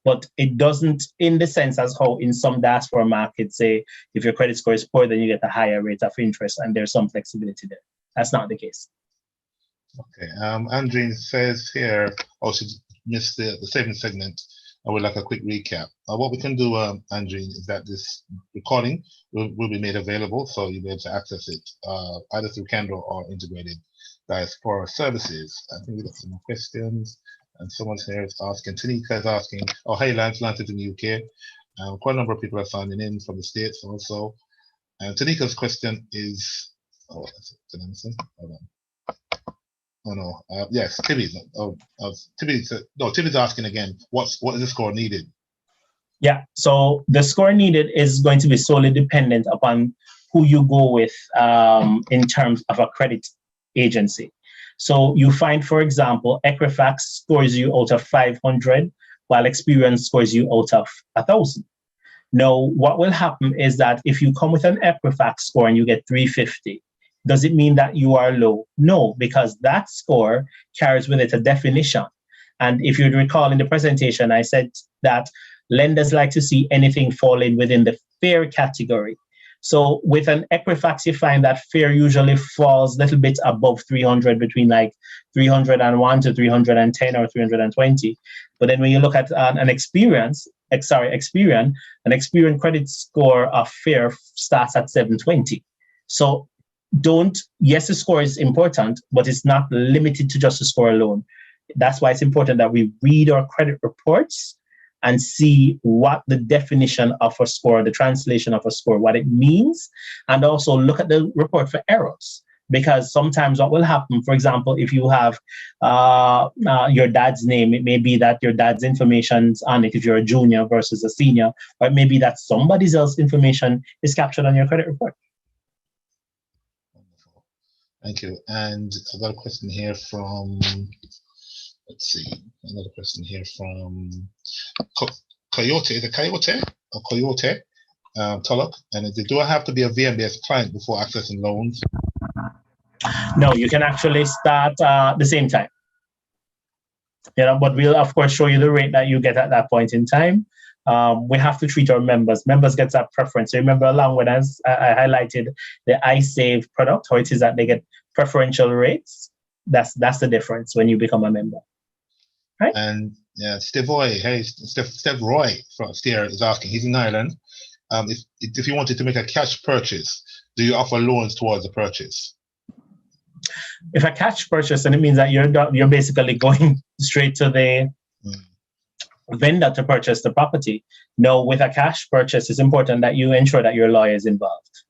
But it doesn't, in the sense as how in some diaspora markets say, if your credit score is poor, then you get a higher rate of interest, and there's some flexibility there. That's not the case. Okay. Adrian says here, she missed the savings segment. I would like a quick recap. What we can do, Adrian, is that this recording will be made available, so you'll be able to access it either through Kendall or integrated diaspora services. I think we got some more questions. And someone here is asking, Tanika is asking, oh, hey, Lance is in the UK. Quite a number of people are signing in from the States also. And Tanika's question is, hold on. Oh, no. Yes, Tibi's. Tibi's asking again, what is the score needed? Yeah, so the score needed is going to be solely dependent upon who you go with in terms of a credit agency. So you find, for example, Equifax scores you out of 500, while Experian scores you out of 1,000. Now, what will happen is that if you come with an Equifax score and you get 350, does it mean that you are low? No, because that score carries with it a definition. And if you recall in the presentation, I said that lenders like to see anything falling within the fair category. So with an Equifax, you find that fair usually falls a little bit above 300, between like 301 to 310 or 320. But then when you look at an Experian credit score of fair starts at 720. So yes, the score is important, but it's not limited to just the score alone. That's why it's important that we read our credit reports and see what the definition of a score, the translation of a score, what it means, and also look at the report for errors. Because sometimes what will happen, for example, if you have your dad's name, it may be that your dad's information's on it if you're a junior versus a senior, or it may be that somebody else's information is captured on your credit report. Wonderful. Thank you. And I've got a question here from, let's see, another question here from Coyote. Is it Coyote or Coyote? Tulloch. And do I have to be a VMBS client before accessing loans? No, you can actually start the same time. But we'll of course show you the rate that you get at that point in time. We have to treat our members. Members get that preference. So remember, along with us, I highlighted the iSave product, how it is that they get preferential rates. That's the difference when you become a member. Right? And yeah, Steve Roy from Steer is asking. He's in Ireland. If you wanted to make a cash purchase, do you offer loans towards the purchase? If a cash purchase, then it means that you're basically going straight to the vendor to purchase the property. Now, with a cash purchase, it's important that you ensure that your lawyer is involved.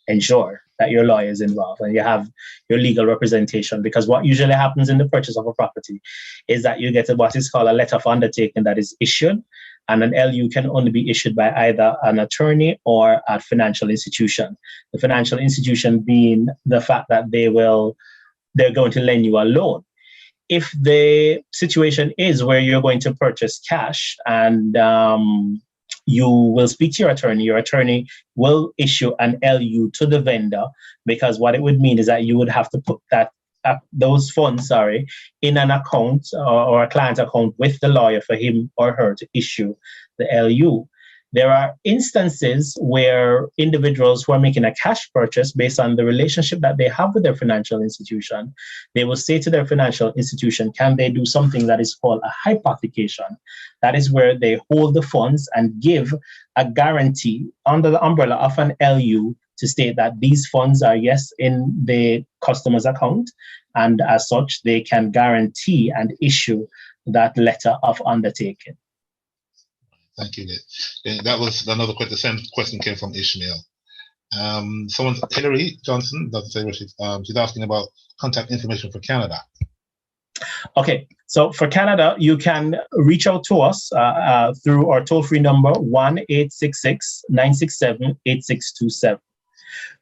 Ensure that your lawyer is involved and you have your legal representation, because what usually happens in the purchase of a property is that you get what is called a letter of undertaking that is issued, and an LU can only be issued by either an attorney or a financial institution. The financial institution being the fact that they're going to lend you a loan. If the situation is where you're going to purchase cash and you will speak to your attorney will issue an LU to the vendor, because what it would mean is that you would have to put those funds, in an account or a client account with the lawyer for him or her to issue the LU. There are instances where individuals who are making a cash purchase based on the relationship that they have with their financial institution, they will say to their financial institution, can they do something that is called a hypothecation? That is where they hold the funds and give a guarantee under the umbrella of an LU to state that these funds are, yes, in the customer's account, and as such, they can guarantee and issue that letter of undertaking. Thank you, Nick. That was another question. The same question came from Ishmael. Hillary Johnson doesn't say what she's asking about contact information for Canada. Okay, so for Canada, you can reach out to us through our toll-free number 1-866-967-8627.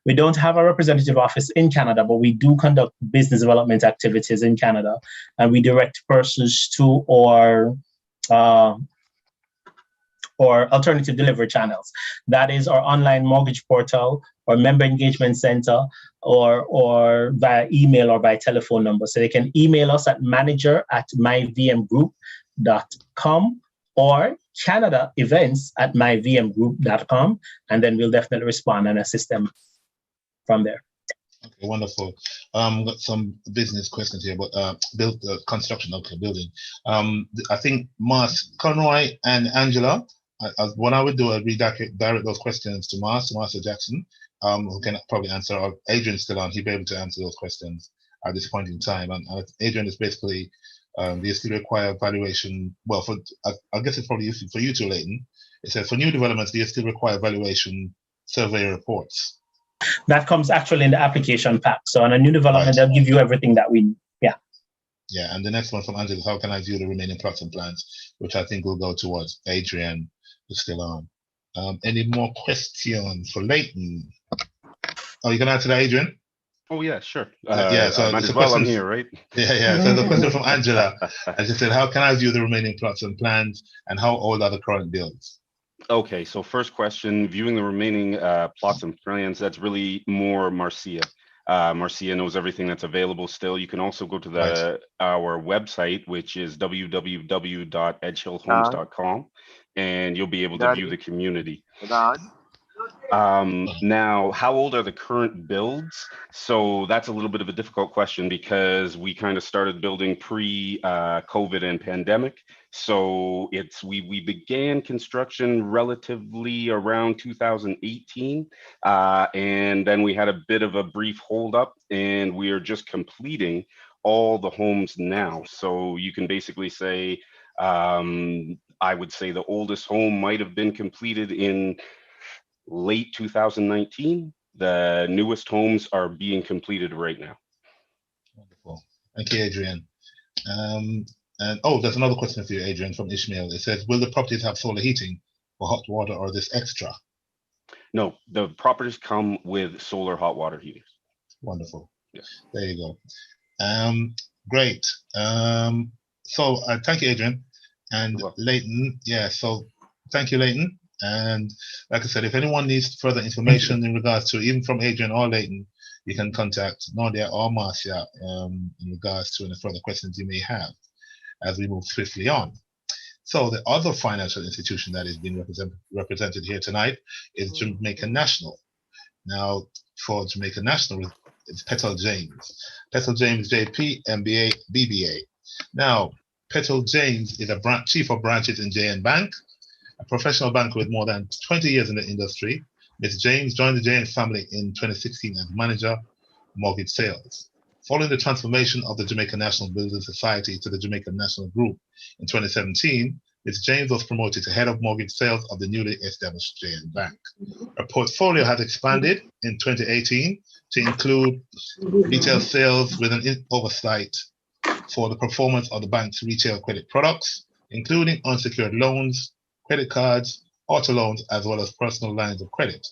We don't have a representative office in Canada, but we do conduct business development activities in Canada, and we direct persons to or alternative delivery channels. That is our online mortgage portal or member engagement center, or via email or by telephone number. So they can email us at manager@myvmgroup.com or canadaevents@myvmgroup.com, and then we'll definitely respond and assist them from there. Okay, wonderful. Got some business questions here, but construction, building. I think Conroy and Angela, what I would do, I'd redirect those questions to Marcia Jackson, who can probably answer, or Adrian's still on, he'll be able to answer those questions at this point in time. And Adrian is basically, they still require valuation. Well, I guess it's probably useful for you too, Layton. It says, for new developments, do you still require valuation survey reports? That comes actually in the application pack. So on a new development, they'll give you everything that we need. Yeah, and the next one from Angela, how can I view the remaining plots and plans, which I think will go towards Adrian, who's still on. Any more questions for Layton? Oh, you can answer that, Adrian? Oh, yeah, sure. So might as well, I'm here, right? Yeah. So the question from Angela, as I said, how can I view the remaining plots and plans, and how old are the current builds? Okay, so first question, viewing the remaining plots and plans, that's really more Marcia. Marcia knows everything that's available still. You can also go to our website, which is www.edgehillhomes.com, and you'll be able to view the community. Now, how old are the current builds? So that's a little bit of a difficult question, because we kind of started building pre-COVID and pandemic. So we began construction relatively around 2018, and then we had a bit of a brief hold up, and we are just completing all the homes now. So you can basically say, I would say the oldest home might have been completed in late 2019. The newest homes are being completed right now. Wonderful. Thank you, Adrian. And there's another question for you, Adrian, from Ishmael. It says, will the properties have solar heating or hot water, or this extra? No, the properties come with solar hot water heaters. Wonderful. Yes. There you go. Great. So thank you, Adrian. And Layton, so thank you, Layton. And like I said, if anyone needs further information in regards to, even from Adrian or Layton, you can contact Nadia or Marcia in regards to any further questions you may have as we move swiftly on. So the other financial institution that is being represented here tonight is Jamaica National. Now, for Jamaica National, it's Petal James. Petal James JP, MBA, BBA. Now, Petal James is a chief of branches in JN Bank, a professional banker with more than 20 years in the industry. Ms. James joined the JN family in 2016 as manager mortgage sales. Following the transformation of the Jamaica National Building Society to the Jamaica National Group in 2017, Ms. James was promoted to head of mortgage sales of the newly established JN Bank. Her portfolio has expanded in 2018 to include retail sales with an oversight for the performance of the bank's retail credit products, including unsecured loans, credit cards, auto loans, as well as personal lines of credit.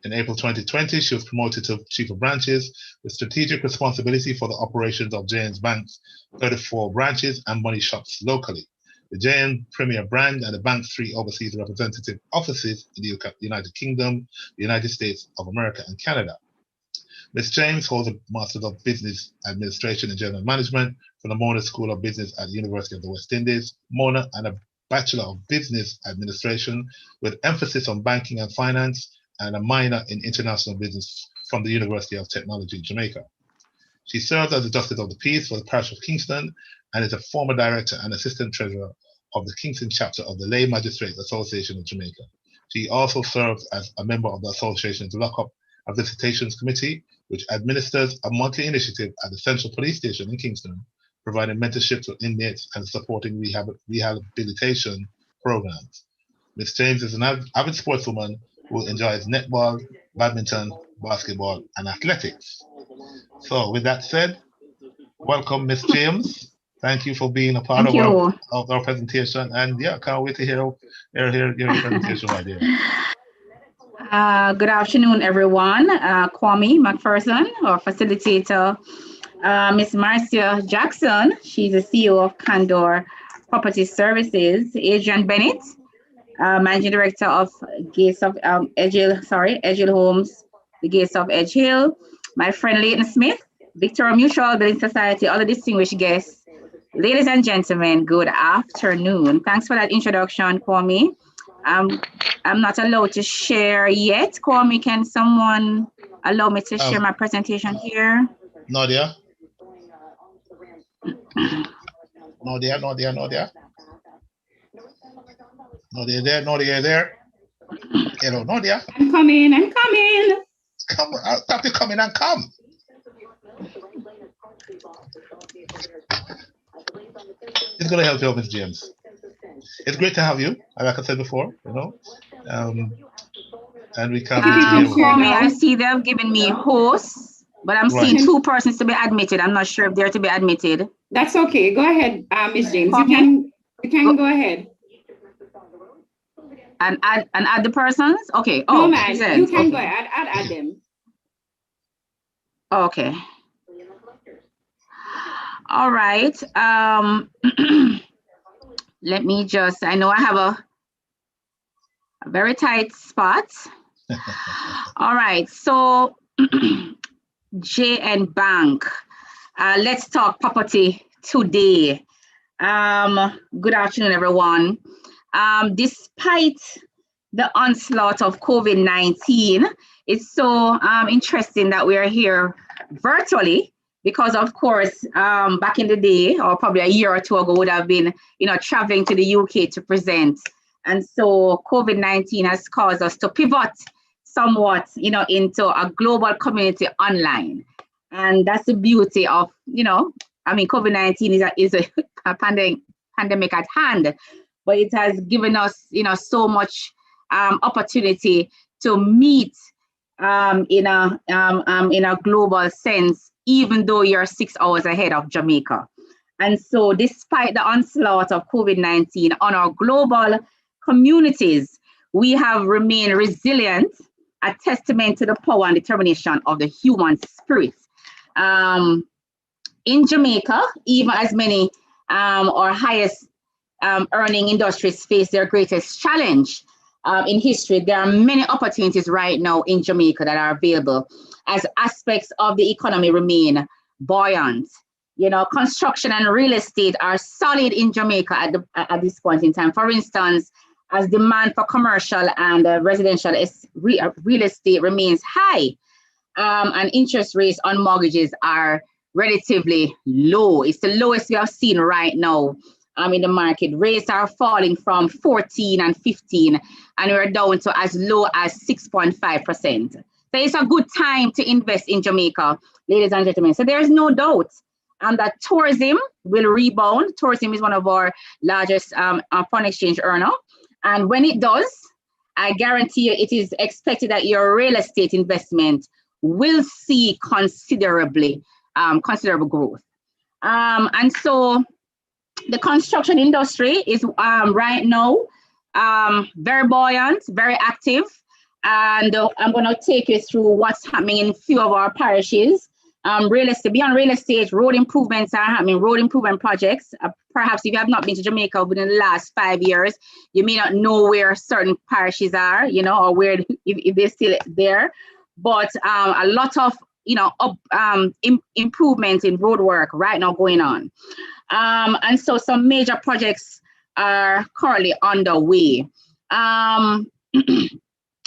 In April 2020, she was promoted to Chief of Branches with strategic responsibility for the operations of JN's Bank's 34 branches and money shops locally. The JN Premier brand and the bank's 3 overseas representative offices in the United Kingdom, the United States of America, and Canada. Ms. James holds a Master's of Business Administration and General Management from the Mona School of Business at the University of the West Indies, Mona, and a Bachelor of Business Administration with emphasis on banking and finance, and a minor in international business from the University of Technology, Jamaica. She serves as the Justice of the Peace for the Parish of Kingston and is a former director and assistant treasurer of the Kingston chapter of the Lay Magistrates Association of Jamaica. She also serves as a member of the association's Lockup and Visitations Committee, which administers a monthly initiative at the Central Police Station in Kingston, providing mentorship to inmates and supporting rehabilitation programs. Ms. James is an avid sportswoman who enjoys netball, badminton, basketball, and athletics. So with that said, welcome, Ms. James. Thank you for being a part of our presentation. And yeah, can't wait to hear your presentation right here. Good afternoon, everyone. Kwame McPherson, our facilitator, Ms. Marcia Jackson, she's the CEO of Candor Property Services, Adrian Bennett, Managing Director of Gates of Edgehill Homes, the Gates of Edgehill, my friend Layton Smith, Victoria Mutual Building Society, other distinguished guests. Ladies and gentlemen, good afternoon. Thanks for that introduction, Kwame. I'm not allowed to share yet. Kwame, can someone allow me to share my presentation here? Nadia? Nadia? Nadia there? Hello, Nadia. I'm coming. Come on, stop you coming and come. It's going to help you out, Ms. James. It's great to have you, like I said before, you know. And we can't Kwame, I see they've given me hosts, but I'm seeing 2 persons to be admitted. I'm not sure if they're to be admitted. That's okay. Go ahead, Ms. James. You can go ahead. And add the persons? Okay. Oh, man, you can go ahead. Add them. Okay. All right. Let me just, I know I have a very tight spot. All right. So JN Bank, let's talk property today. Good afternoon, everyone. Despite the onslaught of COVID-19, it's so interesting that we are here virtually because, of course, back in the day, or probably a year or 2 ago, would have been, traveling to the UK to present. And so COVID-19 has caused us to pivot somewhat, into a global community online. And that's the beauty of, COVID-19 is a pandemic at hand, but it has given us, so much opportunity to meet in a global sense, even though you're 6 hours ahead of Jamaica. And so despite the onslaught of COVID-19 on our global communities, we have remained resilient, a testament to the power and determination of the human spirit. In Jamaica, even as many our highest earning industries face their greatest challenge in history, there are many opportunities right now in Jamaica that are available as aspects of the economy remain buoyant. Construction and real estate are solid in Jamaica at this point in time. For instance, as demand for commercial and residential real estate remains high, and interest rates on mortgages are relatively low. It's the lowest we have seen right now in the market. Rates are falling from 14 and 15, and we're down to as low as 6.5%. So it's a good time to invest in Jamaica, ladies and gentlemen. So there's no doubt and that tourism will rebound. Tourism is one of our largest foreign exchange earner. And when it does, I guarantee you it is expected that your real estate investment will see considerable growth. And so the construction industry is right now very buoyant, very active. And I'm going to take you through what's happening in a few of our parishes. Beyond real estate, road improvements are happening, road improvement projects. Perhaps if you have not been to Jamaica within the last 5 years, you may not know where certain parishes are, or where if they're still there. But a lot of, improvement in road work right now going on. And so some major projects are currently underway.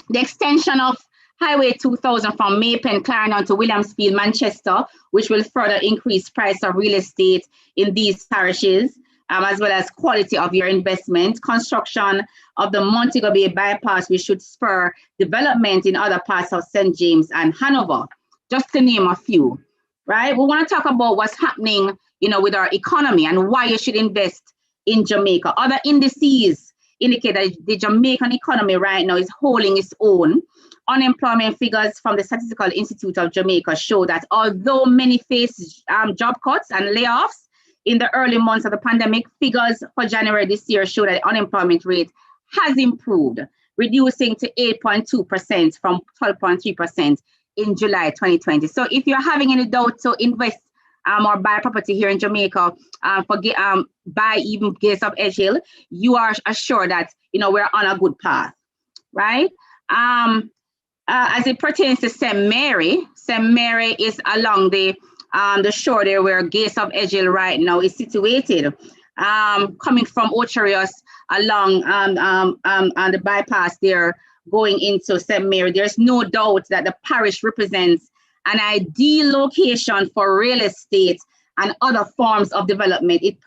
The extension of Highway 2000 from Maypen, Clarendon to Williamsfield, Manchester, which will further increase price of real estate in these parishes, as well as quality of your investment. Construction of the Montego Bay bypass, which should spur development in other parts of St. James and Hanover, just to name a few, right? We want to talk about what's happening, with our economy and why you should invest in Jamaica. Other indices indicate that the Jamaican economy right now is holding its own. Unemployment figures from the Statistical Institute of Jamaica show that although many face job cuts and layoffs in the early months of the pandemic, figures for January this year show that the unemployment rate has improved, reducing to 8.2% from 12.3% in July 2020. So if you're having any doubt to invest or buy property here in Jamaica, buy even Gates of Edgehill, you are assured that we're on a good path, right? As it pertains to St. Mary is along the shore there where Gates of Edgehill right now is situated. Coming from Ocho Rios along on the bypass there, going into St. Mary, there's no doubt that the parish represents an ideal location for real estate and other forms of development. It is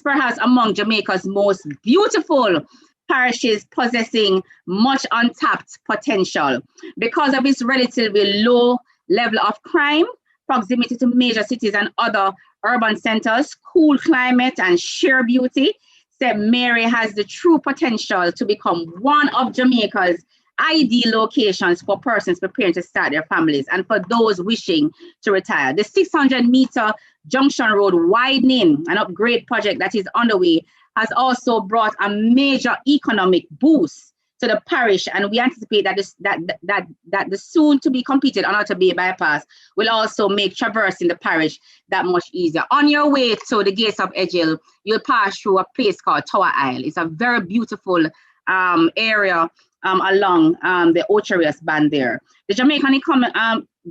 perhaps among Jamaica's most beautiful parishes, possessing much untapped potential because of its relatively low level of crime, proximity to major cities and other urban centers, cool climate and sheer beauty. St. Mary has the true potential to become one of Jamaica's ideal locations for persons preparing to start their families and for those wishing to retire. The 600-meter Junction Road widening and upgrade project that is underway has also brought a major economic boost to the parish, and we anticipate that the soon to be completed Ocho Bay bypass will also make traversing the parish that much easier. On your way to the Gates of Edgehill, you'll pass through a place called Tower Isle. It's a very beautiful area along the Ocho Rios band there. The Jamaican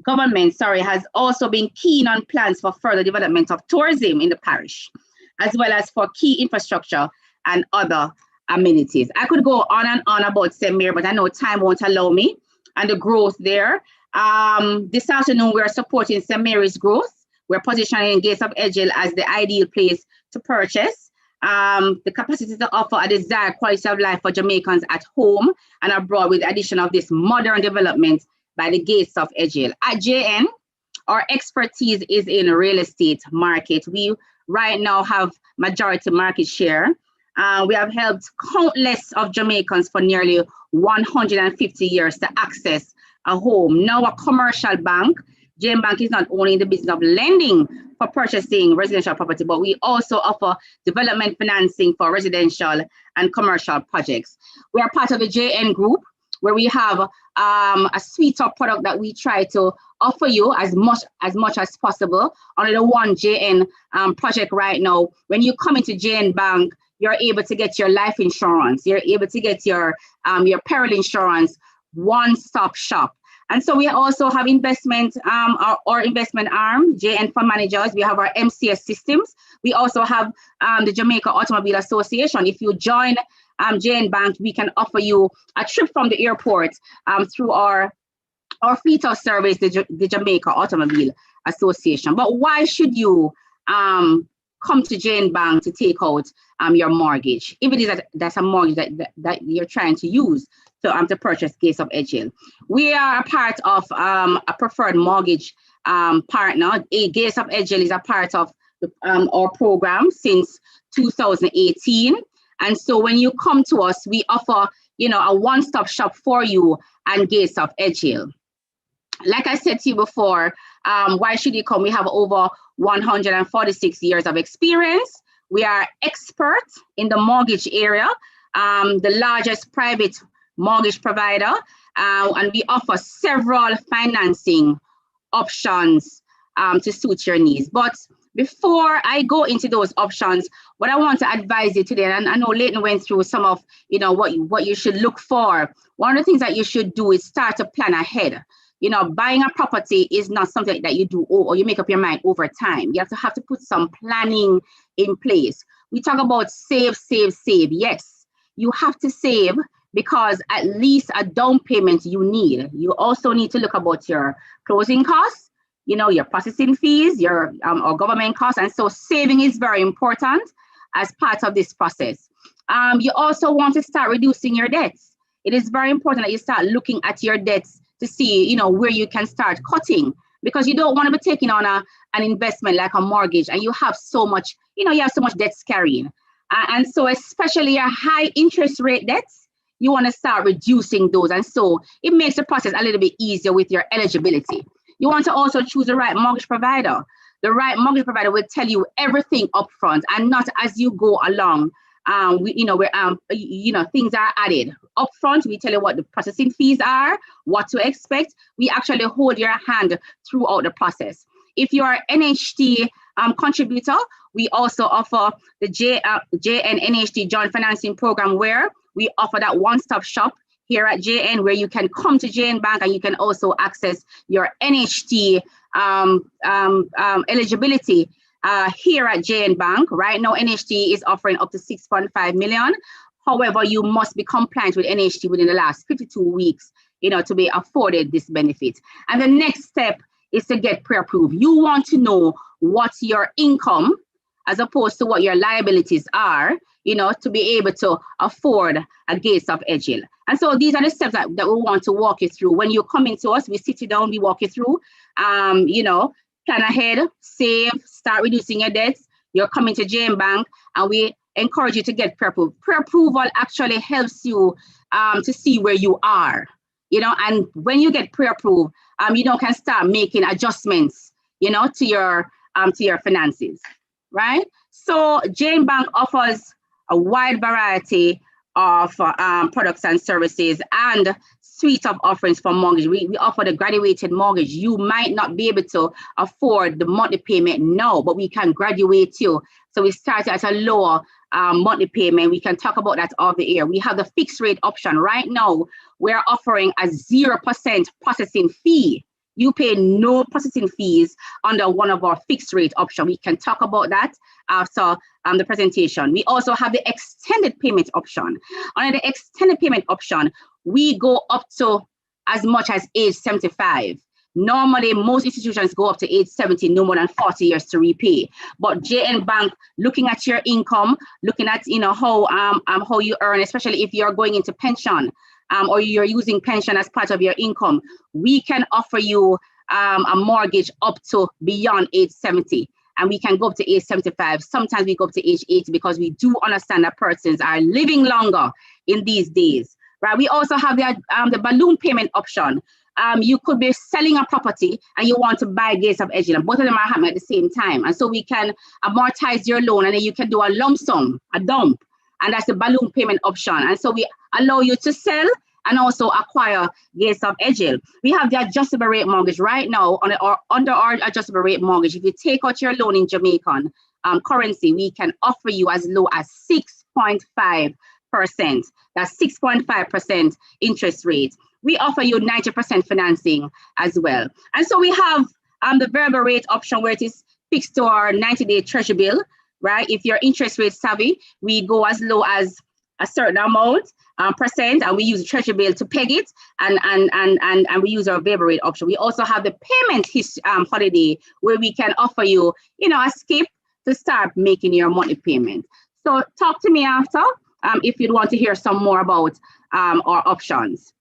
government, has also been keen on plans for further development of tourism in the parish, as well as for key infrastructure and other amenities. I could go on and on about St. Mary, but I know time won't allow me, and the growth there. This afternoon, we're supporting St. Mary's growth. We're positioning Gates of Edgehill as the ideal place to purchase. The capacity to offer a desired quality of life for Jamaicans at home and abroad with the addition of this modern development by the Gates of Edgehill. At JN, our expertise is in real estate market. We right now have majority market share. We have helped countless of Jamaicans for nearly 150 years to access a home. Now a commercial bank, JN Bank is not only in the business of lending for purchasing residential property, but we also offer development financing for residential and commercial projects. We are part of the JN group, where we have a suite of product that we try to offer you as much as possible under the One JN project right now. When you come into JN Bank, you're able to get your life insurance, you're able to get your peril insurance, one-stop shop. And so we also have investment, our investment arm, JN Fund Managers. We have our MCS systems. We also have the Jamaica Automobile Association. If you join JN Bank, we can offer you a trip from the airport through our fleet of service, the Jamaica Automobile Association. But why should you come to JN Bank to take out your mortgage, if it is that's a mortgage that you're trying to use to purchase Gates of Edgehill? We are a part of a preferred mortgage partner. Gates of Edgehill is a part of our program since 2018. And so when you come to us, we offer, a one-stop shop for you and Gates of Edgehill. Like I said to you before, why should you come? We have over 146 years of experience. We are experts in the mortgage area, the largest private mortgage provider, and we offer several financing options to suit your needs. But before I go into those options, what I want to advise you today, and I know Layton went through some of what you should look for. One of the things that you should do is start to plan ahead. Buying a property is not something that you do or you make up your mind over time. You have to put some planning in place. We talk about save. Yes, you have to save because at least a down payment you need. You also need to look about your closing costs, your processing fees, your or government costs. And so saving is very important as part of this process. You also want to start reducing your debts. It is very important that you start looking at your debts to see, where you can start cutting, because you don't want to be taking on an investment like a mortgage and you have so much, you have so much debts carrying. And so especially your high interest rate debts, you want to start reducing those. And so it makes the process a little bit easier with your eligibility. You want to also choose the right mortgage provider. The right mortgage provider will tell you everything upfront and not as you go along. Things are added upfront. We tell you what the processing fees are, what to expect. We actually hold your hand throughout the process. If you are NHT contributor, we also offer the JN NHT Joint Financing Program, where we offer that one-stop shop here at JN, where you can come to JN Bank and you can also access your NHT eligibility here at JN Bank. Right now, NHT is offering up to 6.5 million. However, you must be compliant with NHT within the last 52 weeks, to be afforded this benefit. And the next step is to get pre-approved. You want to know what your income, as opposed to what your liabilities are, to be able to afford a Gates of Edgehill. And so these are the steps that we want to walk you through. When you're coming to us, we sit you down, we walk you through, plan ahead, save, start reducing your debts. You're coming to JM Bank, and we encourage you to get pre-approved. Pre-approval actually helps you to see where you are, and when you get pre-approved, can start making adjustments, to your finances, right? So JM Bank offers a wide variety of products and services and suite of offerings for mortgage. We offer the graduated mortgage. You might not be able to afford the monthly payment now, but we can graduate you. So we start at a lower monthly payment. We can talk about that off the air. We have the fixed rate option. Right now, we're offering a 0% processing fee. You pay no processing fees under one of our fixed rate options. We can talk about that after the presentation. We also have the extended payment option. Under the extended payment option, we go up to as much as age 75. Normally, most institutions go up to age 70, no more than 40 years to repay. But JN Bank, looking at your income, looking at how you earn, especially if you're going into pension, or you're using pension as part of your income, we can offer you a mortgage up to beyond age 70. And we can go up to age 75. Sometimes we go up to age 80 because we do understand that persons are living longer in these days, right? We also have the balloon payment option. You could be selling a property and you want to buy Gates of Edgehill, and both of them are happening at the same time. And so we can amortize your loan, and then you can do a lump sum, a dump. And that's the balloon payment option. And so we allow you to sell and also acquire Gates of Edgehill. We have the adjustable rate mortgage right now under our adjustable rate mortgage. If you take out your loan in Jamaican currency, we can offer you as low as 6.5%. That's 6.5% interest rate. We offer you 90% financing as well. And so we have the variable rate option, where it is fixed to our 90-day treasury bill, right? If you're interest rate savvy, we go as low as a certain amount percent, and we use a treasury bill to peg it, and we use our variable rate option. We also have the payment holiday, where we can offer you, a skip to start making your monthly payment. So talk to me after if you'd want to hear some more about our options.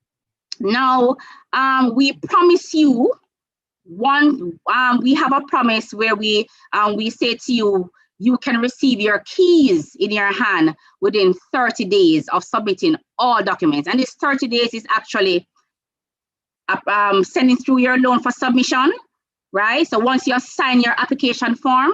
Now, we promise you we have a promise where we say to you, you can receive your keys in your hand within 30 days of submitting all documents. And this 30 days is actually sending through your loan for submission, right? So once you sign your application form,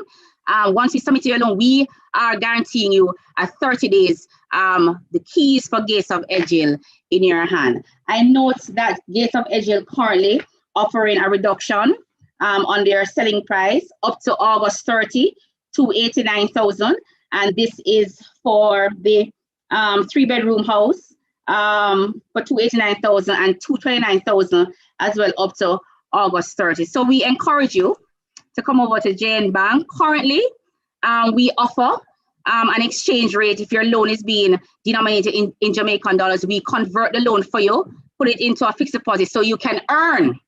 once you submit your loan, we are guaranteeing you 30 days the keys for Gates of Edgehill in your hand. I note that Gates of Edgehill currently offering a reduction on their selling price up to August 30 to 89,000, and this is for the 3-bedroom house for 289,000 and 229,000 as well up to August 30. So we encourage you to come over to JN Bank. Currently, we offer an exchange rate. If your loan is being denominated in Jamaican dollars, we convert the loan for you, put it into a fixed deposit, so you can earn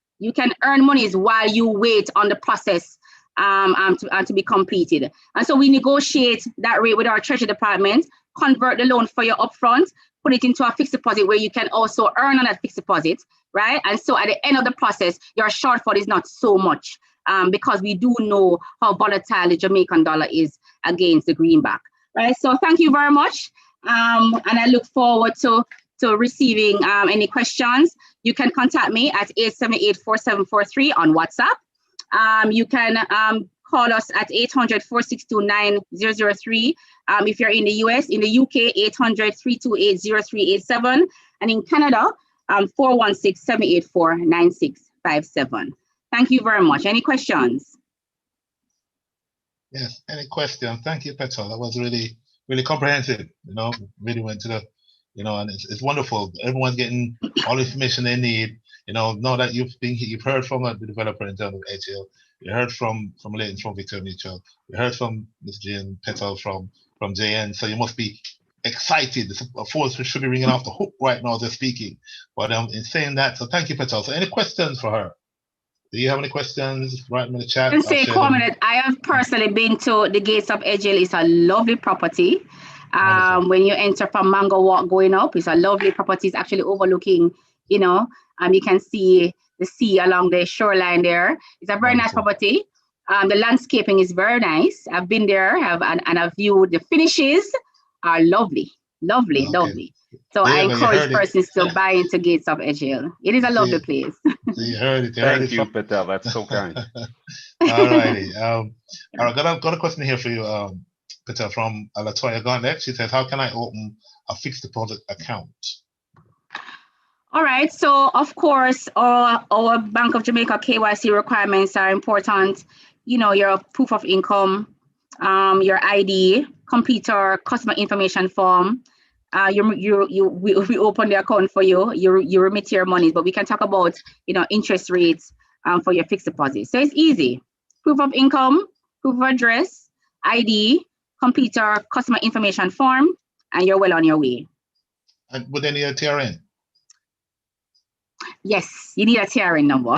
monies while you wait on the process to be completed. And so we negotiate that rate with our treasury department, convert the loan for you upfront, put it into a fixed deposit where you can also earn on that fixed deposit, right? And so at the end of the process, your shortfall is not so much because we do know how volatile the Jamaican dollar is against the greenback, right? So thank you very much. And I look forward to receiving any questions. You can contact me at 878-4743 on WhatsApp. You can call us at 800-462-9003. If you're in the US, in the UK, 800-328-0387. And in Canada, 416-784-9657. Thank you very much. Any questions? Yes, any questions? Thank you, Petal. That was really, really comprehensive. Really went to the, and it's wonderful. Everyone's getting all the information they need. Now that you've heard from the developer in terms of Edgehill, you heard from Layton from Victor Mutual, you heard from Ms. Jane Petal from JN. So you must be excited. The phones should be ringing off the hook right now as they're speaking. But in saying that, so thank you, Petal. So any questions for her? Do you have any questions? Write them in the chat. I can say, Coleman, I have personally been to the Gates of Edgehill. It's a lovely property. When you enter from Mango Walk going up, it's a lovely property. It's actually overlooking, you can see the sea along the shoreline there. It's a very nice property. The landscaping is very nice. I've been there and I've viewed the finishes are lovely. So I encourage persons to buy into Gates of Edgehill. It is a lovely place. So you heard it. Thank you, Petal. That's so kind. All righty. All right, got a question here for you, Petal, from Latoya Garnett. She says, how can I open a fixed deposit account? All right, so of course, our Bank of Jamaica KYC requirements are important. Your proof of income, your ID, complete our customer information form. We open the account for you. You remit your money, but we can talk about interest rates for your fixed deposit. So it's easy. Proof of income, proof of address, ID, complete our customer information form, and you're well on your way. And would they need a TRN? Yes, you need a TRN number.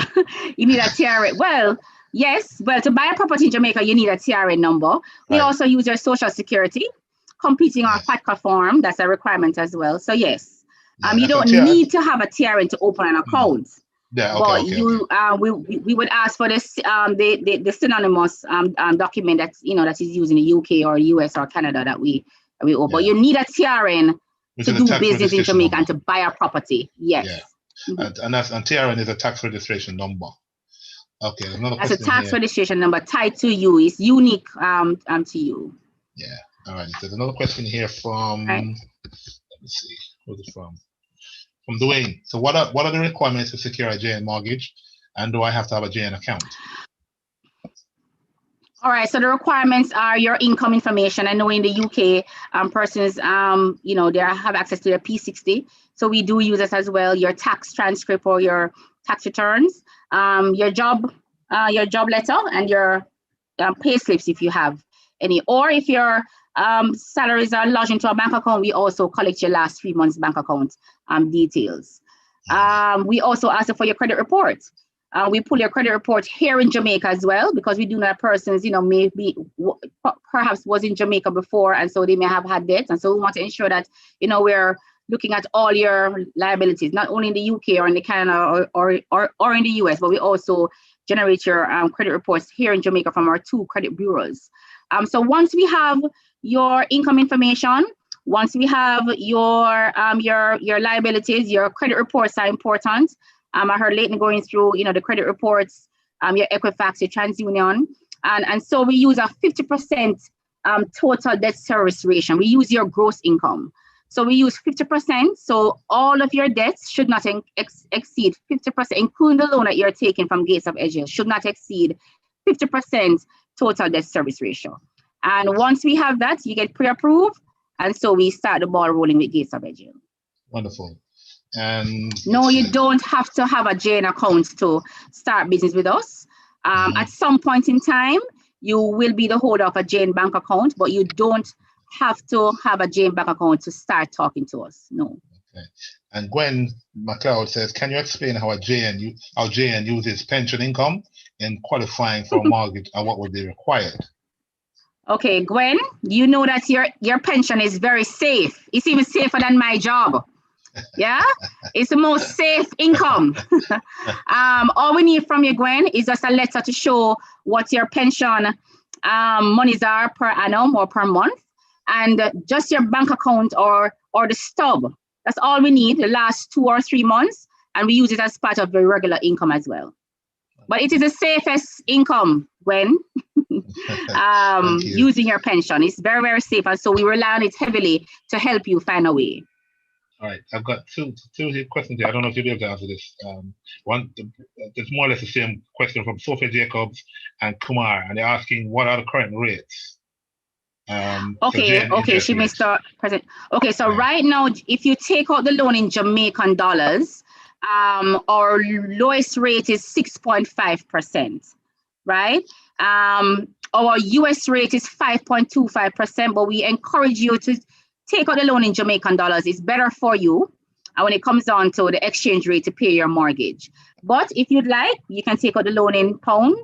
You need a TRN. Well, yes. Well, to buy a property in Jamaica, you need a TRN number. We also use your social security, completing our FATCA form. That's a requirement as well. So yes, you don't need to have a TRN to open an account. Yeah, but we would ask for this the synonymous document that that is used in the UK or US or Canada that we open. But you need a TRN to do business in Jamaica and to buy a property. Yes. Yeah. Mm-hmm. And TRN is a tax registration number. Okay, another question. That's a tax registration number tied to you. It's unique to you. Yeah. All right. There's another question here from. Let me see. Who's it from? From Dwayne. So what are the requirements to secure a JN mortgage, and do I have to have a JN account? All right, so the requirements are your income information. I know in the UK, persons, they have access to their P60. So we do use it as well. Your tax transcript or your tax returns, your job letter, and your pay slips if you have any. Or if your salaries are lodged into a bank account, we also collect your last 3 months bank account details. We also ask for your credit report. We pull your credit report here in Jamaica as well, because we do know that persons, maybe perhaps was in Jamaica before, and so they may have had debts. And so we want to ensure that, we're looking at all your liabilities, not only in the UK or in the Canada or in the US, but we also generate your credit reports here in Jamaica from our 2 credit bureaus. So once we have your income information, once we have your liabilities, your credit reports are important. I heard Layton going through, the credit reports, your Equifax, your TransUnion, and so we use a 50% total debt service ratio. We use your gross income. So we use 50%. So all of your debts should not exceed 50%, including the loan that you're taking from Gates of Edgehill, should not exceed 50% total debt service ratio. And once we have that, you get pre-approved. And so we start the ball rolling with Gates of Edgehill. Wonderful. And no, you don't have to have a JN account to start business with us. At some point in time, you will be the holder of a JN bank account, but you don't have to have a JN bank account to start talking to us. No. Okay. And Gwen McLeod says, can you explain how JN uses pension income in qualifying for a mortgage and what would be required? Okay, Gwen, you know that your pension is very safe. It's even safer than my job. Yeah, it's the most safe income. All we need from you, Gwen, is just a letter to show what your pension monies are per annum or per month, and just your bank account or the stub. That's all we need the last 2 or 3 months, and we use it as part of the regular income as well. But it is the safest income, Gwen, using your pension. It's very, very safe, and so we rely on it heavily to help you find a way. All right, I've got two questions here. I don't know if you'll be able to answer this. It's more or less the same question from Sophia Jacobs and Kumar, and they're asking what are the current rates? Okay, she may start present. Okay, so right now, if you take out the loan in Jamaican dollars, our lowest rate is 6.5%, right? Our US rate is 5.25%, but we encourage you to take out the loan in Jamaican dollars. It's better for you when it comes down to the exchange rate to pay your mortgage. But if you'd like, you can take out the loan in pound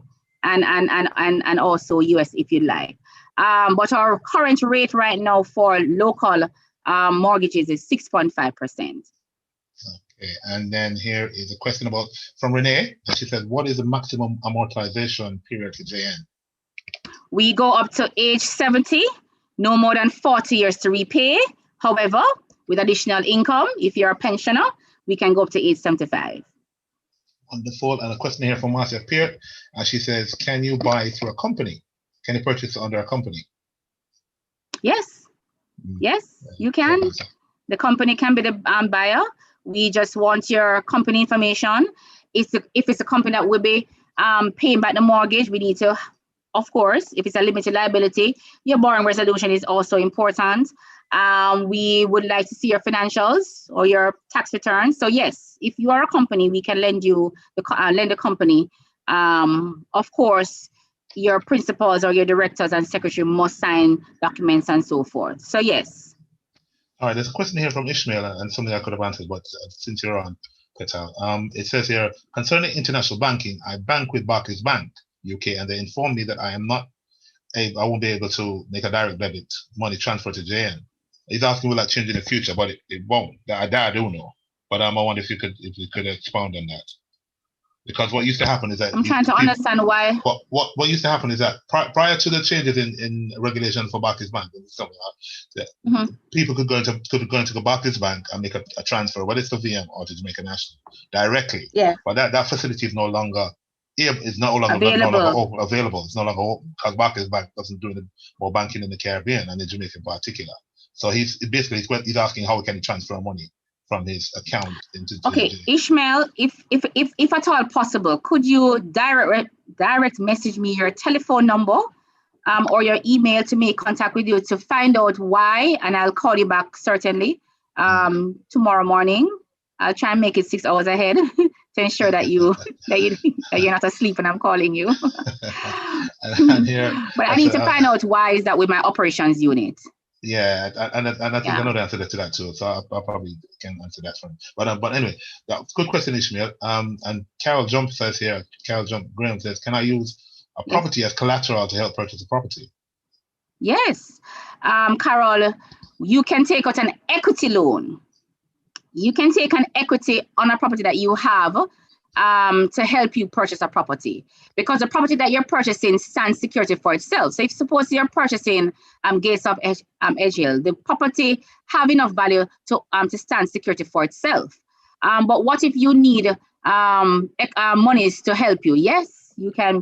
and also US if you'd like. But our current rate right now for local mortgages is 6.5%. Okay, and then here is a question from Renee, and she said, what is the maximum amortization period for JN? We go up to age 70. No more than 40 years to repay. However, with additional income, if you're a pensioner, we can go up to age 75. Wonderful. And a question here from Marcia Jackson, and she says, can you buy through a company? Can you purchase under a company? Yes. Yes, you can. The company can be the buyer. We just want your company information. If it's a company that will be paying back the mortgage, we need to, of course, if it's a limited liability, your borrowing resolution is also important. We would like to see your financials or your tax returns. So yes, if you are a company, we can lend you lend the company. Of course, your principals or your directors and secretary must sign documents and so forth. So yes. All right, there's a question here from Ishmael and something I could have answered, but since you're on, Petal, it says here, concerning international banking, I bank with Barclays Bank, UK, and they informed me that I won't be able to make a direct debit money transfer to JN. He's asking will that change in the future, but it won't. That I do know. But I wonder if you could expound on that. Because what used to happen is that I'm trying to understand why. What used to happen is that prior to the changes in regulation for Barclays Bank, people could go into the Barclays Bank and make a transfer, whether it's to VM or to Jamaica National, directly. Yeah. But that facility is no longer available. It's no longer open because Barclays Bank doesn't do more banking in the Caribbean and in Jamaica in particular. So he's asking how can he transfer money from his account into Ishmael, if at all possible, could you direct message me your telephone number or your email to make contact with you to find out why, and I'll call you back certainly tomorrow morning. I'll try and make it 6 hours ahead to ensure that you're not asleep when I'm calling you. But I need to find out why is that with my operations unit. Yeah, and I think I know the answer to that too, so I probably can answer that for him. But anyway, good question, Ishmael. And Carol Graham says, can I use a property as collateral to help purchase a property? Yes, Carol, you can take out an equity loan. You can take an equity on a property that you have to help you purchase a property, because the property that you're purchasing stands security for itself. So if suppose you're purchasing Gates of Edgehill, the property have enough value to stand security for itself. But what if you need monies to help you? Yes, you can.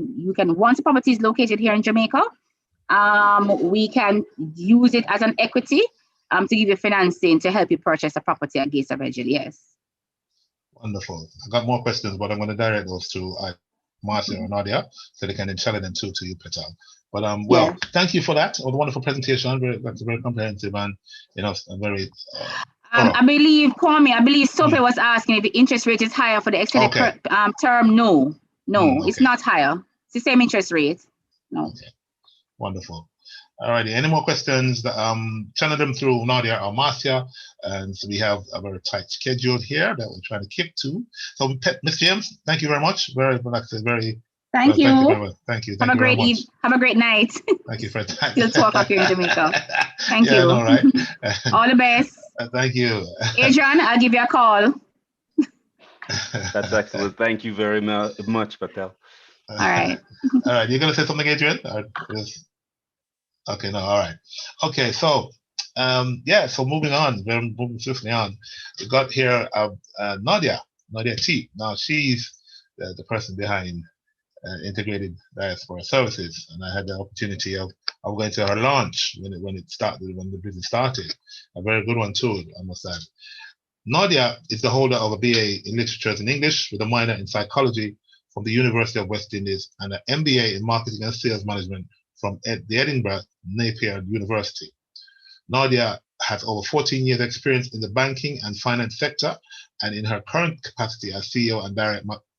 Once the property is located here in Jamaica, we can use it as an equity to give you financing to help you purchase a property at Gates of Edgehill. Yes. Wonderful. I got more questions, but I'm going to direct those to Marcia or Nadia, so they can then challenge them to you, Petal. But well, thank you for that. A wonderful presentation. That's very comprehensive and very. I believe Sophie was asking if the interest rate is higher for the extended term. No, it's not higher. It's the same interest rate. No. Okay. Wonderful. All righty. Any more questions? Channel them through Nadia or Marcia. And so we have a very tight schedule here that we're trying to keep to. So, Ms. James, thank you very much. Very. Thank you. Thank you. Have a great evening. Have a great night. Thank you for your time. Still 12 o'clock here in Jamaica. Thank you. All right. All the best. Thank you. Adrian, I'll give you a call. That's excellent. Thank you very much, Petal. All right. All right. You're going to say something, Adrian? Okay, no, all right. Okay, so so moving on, we're moving swiftly on. We got here Nadia T. Now she's the person behind Integrated Diaspora Services, and I had the opportunity of going to her launch when the business started. A very good one too, I must add. Nadia is the holder of a BA in Literatures in English with a minor in Psychology from the University of West Indies and an MBA in Marketing and Sales Management from the Edinburgh Napier University. Nadia has over 14 years experience in the banking and finance sector, and in her current capacity as CEO and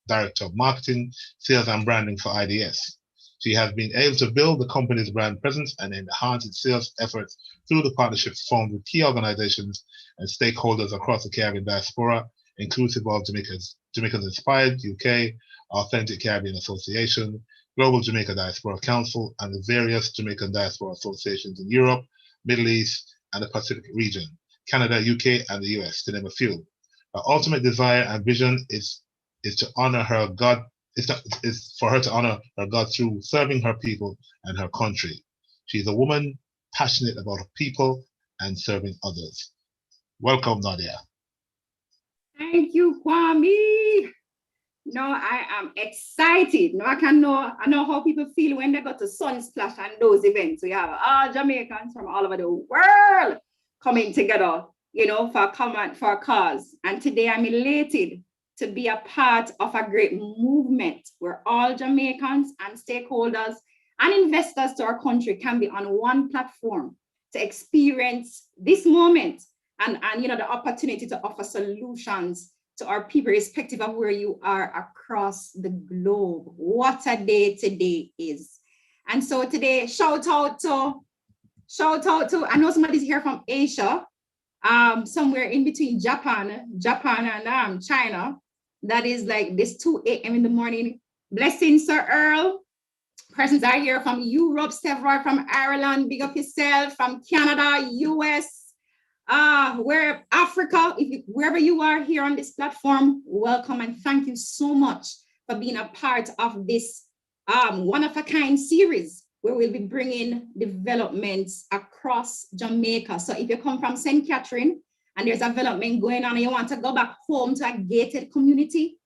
Director of Marketing, Sales and Branding for IDS. She has been able to build the company's brand presence and enhance its sales efforts through the partnerships formed with key organizations and stakeholders across the Caribbean diaspora, inclusive of Jamaica's Inspired UK, Authentic Caribbean Association, Global Jamaica Diaspora Council, and the various Jamaican diaspora associations in Europe, Middle East, and the Pacific region, Canada, UK, and the US, to name a few. Her ultimate desire and vision is to honor her God, is for her to honor her God through serving her people and her country. She is a woman passionate about her people and serving others. Welcome, Nadia. Thank you, Kwame. No, I am excited. No, I know how people feel when they go to Sunsplash and those events. We have all Jamaicans from all over the world coming together, for a cause. And today I'm elated to be a part of a great movement where all Jamaicans and stakeholders and investors to our country can be on one platform to experience this moment and the opportunity to offer solutions to our people, irrespective of where you are across the globe. What a day today is. And so today, shout out to, I know somebody's here from Asia, somewhere in between Japan and China. That is like this 2 a.m. in the morning. Blessings, Sir Earl. Persons are here from Europe, several from Ireland, big up yourself, from Canada, US, where Africa, wherever you are here on this platform, welcome and thank you so much for being a part of this one-of-a-kind series where we'll be bringing developments across Jamaica. So if you come from St. Catherine and there's a development going on and you want to go back home to a gated community,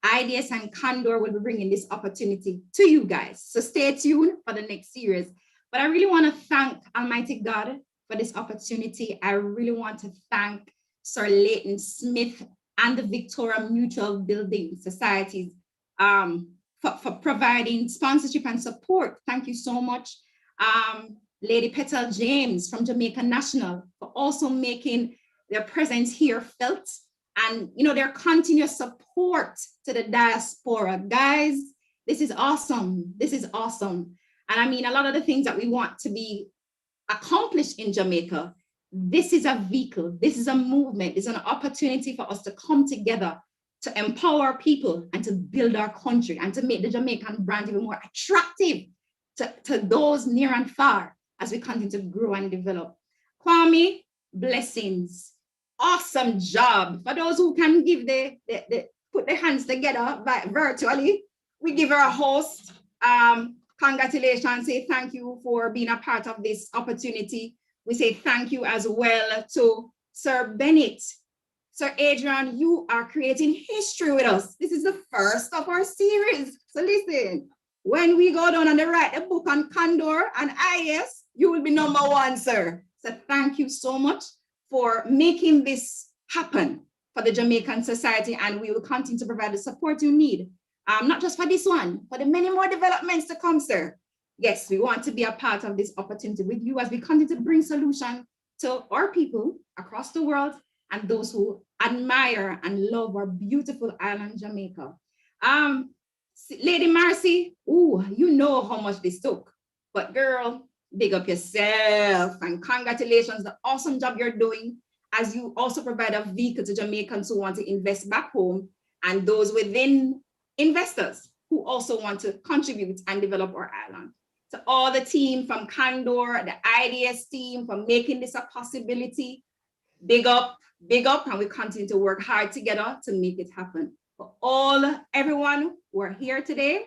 IDS and Condor will be bringing this opportunity to you guys. So stay tuned for the next series. But I really want to thank Almighty God for this opportunity. I really want to thank Sir Layton Smith and the Victoria Mutual Building Societies for providing sponsorship and support. Thank you so much. Lady Petal James from Jamaica National for also making their presence here felt, and their continuous support to the diaspora. Guys, this is awesome. This is awesome. And I mean, a lot of the things that we want to be accomplished in Jamaica, this is a vehicle, this is a movement, it's an opportunity for us to come together to empower people and to build our country and to make the Jamaican brand even more attractive to those near and far as we continue to grow and develop. Kwame, blessings. Awesome job. For those who can give the put their hands together virtually. We give her a host. Congratulations, say thank you for being a part of this opportunity. We say thank you as well to Sir Bennett. Sir Adrian, you are creating history with us. This is the first of our series. So listen, when we go down and write a book on Condor and IS, you will be number one, sir. So thank you so much for making this happen for the Jamaican society, and we will continue to provide the support you need. Not just for this one, for the many more developments to come, sir. Yes, we want to be a part of this opportunity with you as we continue to bring solution to our people across the world and those who admire and love our beautiful island, Jamaica. Lady Marcy, ooh, you know how much this took, but girl, big up yourself and congratulations, the awesome job you're doing as you also provide a vehicle to Jamaicans who want to invest back home and those within investors who also want to contribute and develop our island. To all the team from Condor, the IDS team for making this a possibility, big up, and we continue to work hard together to make it happen. For everyone who are here today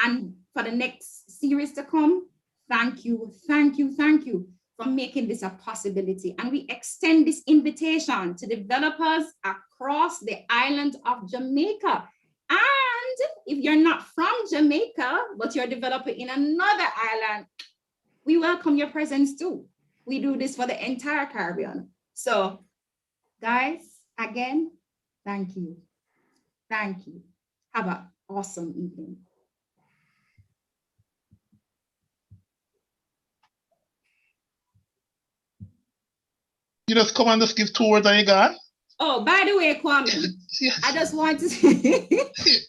and for the next series to come, thank you for making this a possibility. And we extend this invitation to developers across the island of Jamaica. And if you're not from Jamaica, but you're a developer in another island, we welcome your presence too. We do this for the entire Caribbean. So guys, again, thank you. Thank you. Have an awesome evening. You just come and just give 2 words and you gone? Oh, by the way, Kwame, Yes. I just want to say,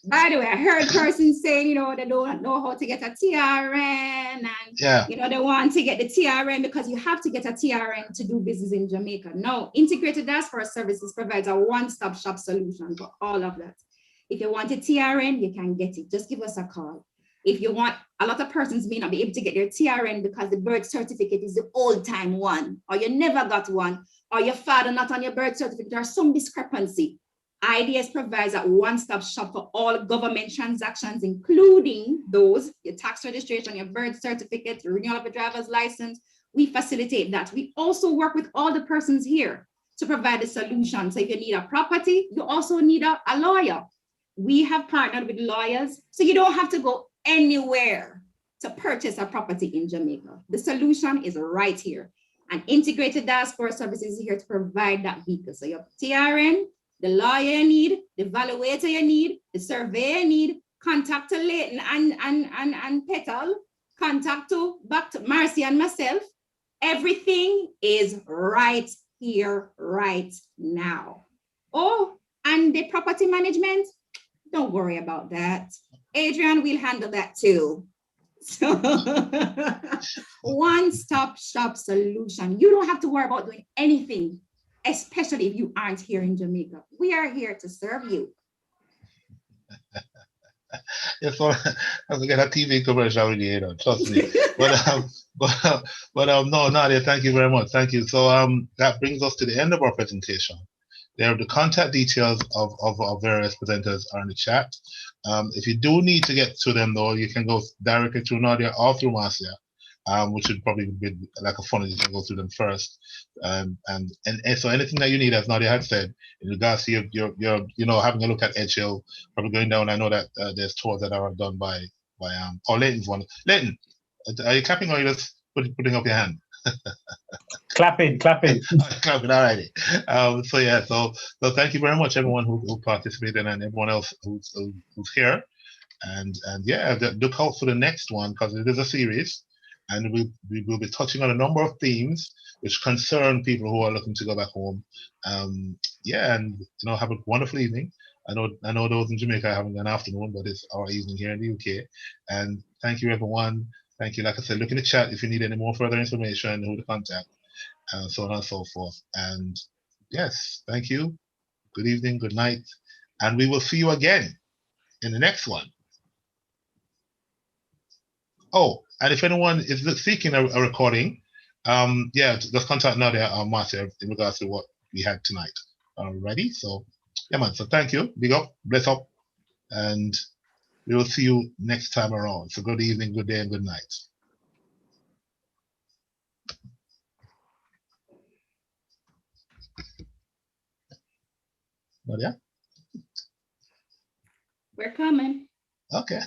by the way, I heard persons saying, they don't know how to get a TRN and, they want to get the TRN because you have to get a TRN to do business in Jamaica. No, Integrated Diaspora Services provides a one-stop shop solution for all of that. If you want a TRN, you can get it. Just give us a call. If you want, a lot of persons may not be able to get their TRN because the birth certificate is the old-time one, or you never got one, or your father not on your birth certificate, there's some discrepancy. IDS provides a one-stop shop for all government transactions, including those, your tax registration, your birth certificate, renewal of a driver's license. We facilitate that. We also work with all the persons here to provide a solution. So if you need a property, you also need a lawyer. We have partnered with lawyers, so you don't have to go anywhere to purchase a property in Jamaica. The solution is right here. And Integrated Diaspora Services is here to provide that vehicle. So your TRN, the lawyer you need, the evaluator you need, the surveyor you need, contact to Layton and Petal, contact to back to Marcia and myself. Everything is right here, right now. Oh, and the property management, don't worry about that. Adrian will handle that too. So one-stop shop solution. You don't have to worry about doing anything, especially if you aren't here in Jamaica. We are here to serve you. Yes, so I'm gonna get a TV commercial with you, trust me. but no, Nadia, thank you very much. Thank you. So that brings us to the end of our presentation. There, the contact details of our various presenters are in the chat. If you do need to get to them though, you can go directly through Nadia or through Marcia, which would probably be like a funnel. You can go through them first. And so anything that you need, as Nadia had said, in regards to your having a look at Edgehill, probably going down. I know that there's tours that are done by Layton's one. Layton, are you clapping or are you just putting up your hand? Clapping. Clapping, all righty. So thank you very much, everyone who participated and everyone else who's here. And look out for the next one because it is a series, and we will be touching on a number of themes which concern people who are looking to go back home. And have a wonderful evening. I know those in Jamaica are having an afternoon, but it's our evening here in the UK. And thank you, everyone. Thank you. Like I said, look in the chat if you need any more further information, who to contact, and so on and so forth. And yes, thank you. Good evening, good night. And we will see you again in the next one. Oh, and if anyone is seeking a recording, just contact Nadia or Marcia in regards to what we had tonight. Alrighty, so Yeah, man. So thank you. Big up, bless up, and we will see you next time around. So good evening, good day, and good night. Nadia? We're coming. Okay.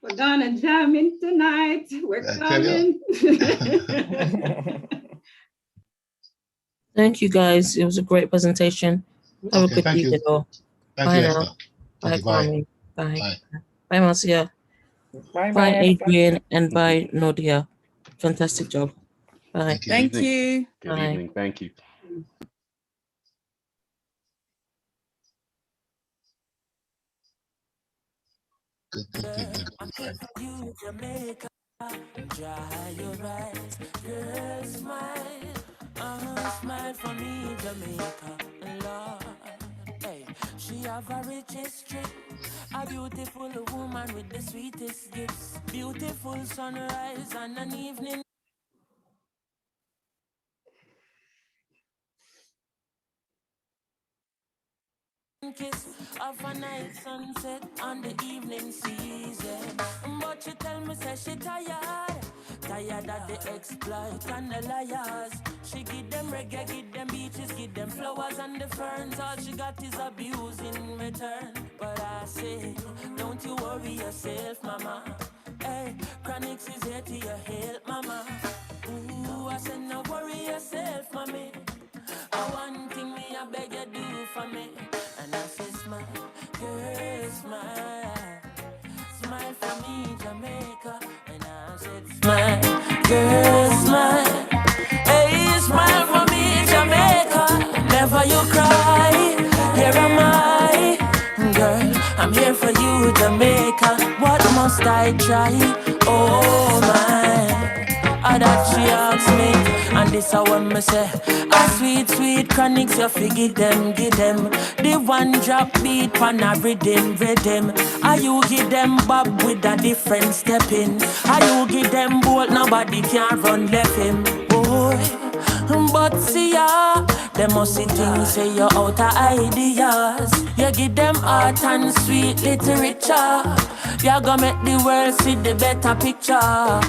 We're gonna jam in tonight. We're coming. Thank you, guys. It was a great presentation. Have a good evening, all. Bye now. Bye, Kwame. Bye. Bye, Marcia. Bye, Adrian, and bye, Nadia. Fantastic job. Bye. Thank you. Good Bye. evening. Thank you. You Jamaica, dry your eyes, girl, smile, smile for me, Jamaica, Lord. Hey, she have a rich history, a beautiful woman with the sweetest gifts, beautiful sunrise and an evening. Kiss of a night sunset on the evening season. But she tell me, say she tired of the exploit and the liars. She give them reggae, give them beaches, give them flowers and the ferns. All she got is abuse in return. But I say, don't you worry yourself, mama. Hey, Chronix is here to your help, mama. Ooh, I said, no worry yourself, mommy. One thing me I beg you do for me. And I say smile, girl, smile. Smile for me, Jamaica. And I said smile, girl, smile. Hey, smile for me, Jamaica. Never you cry, here am I. Girl, I'm here for you, Jamaica. What must I try? Oh my. That she asked me, and this I want me say, a sweet, sweet Chronix, you figure them, give them. The one drop beat, pan a rhythm. Are you give them bob with a different step in? Are you give them bolt, nobody can run left him, boy. But see ya, them must see things, say you're out of ideas. You give them art and sweet literature. You gonna make the world see the better picture.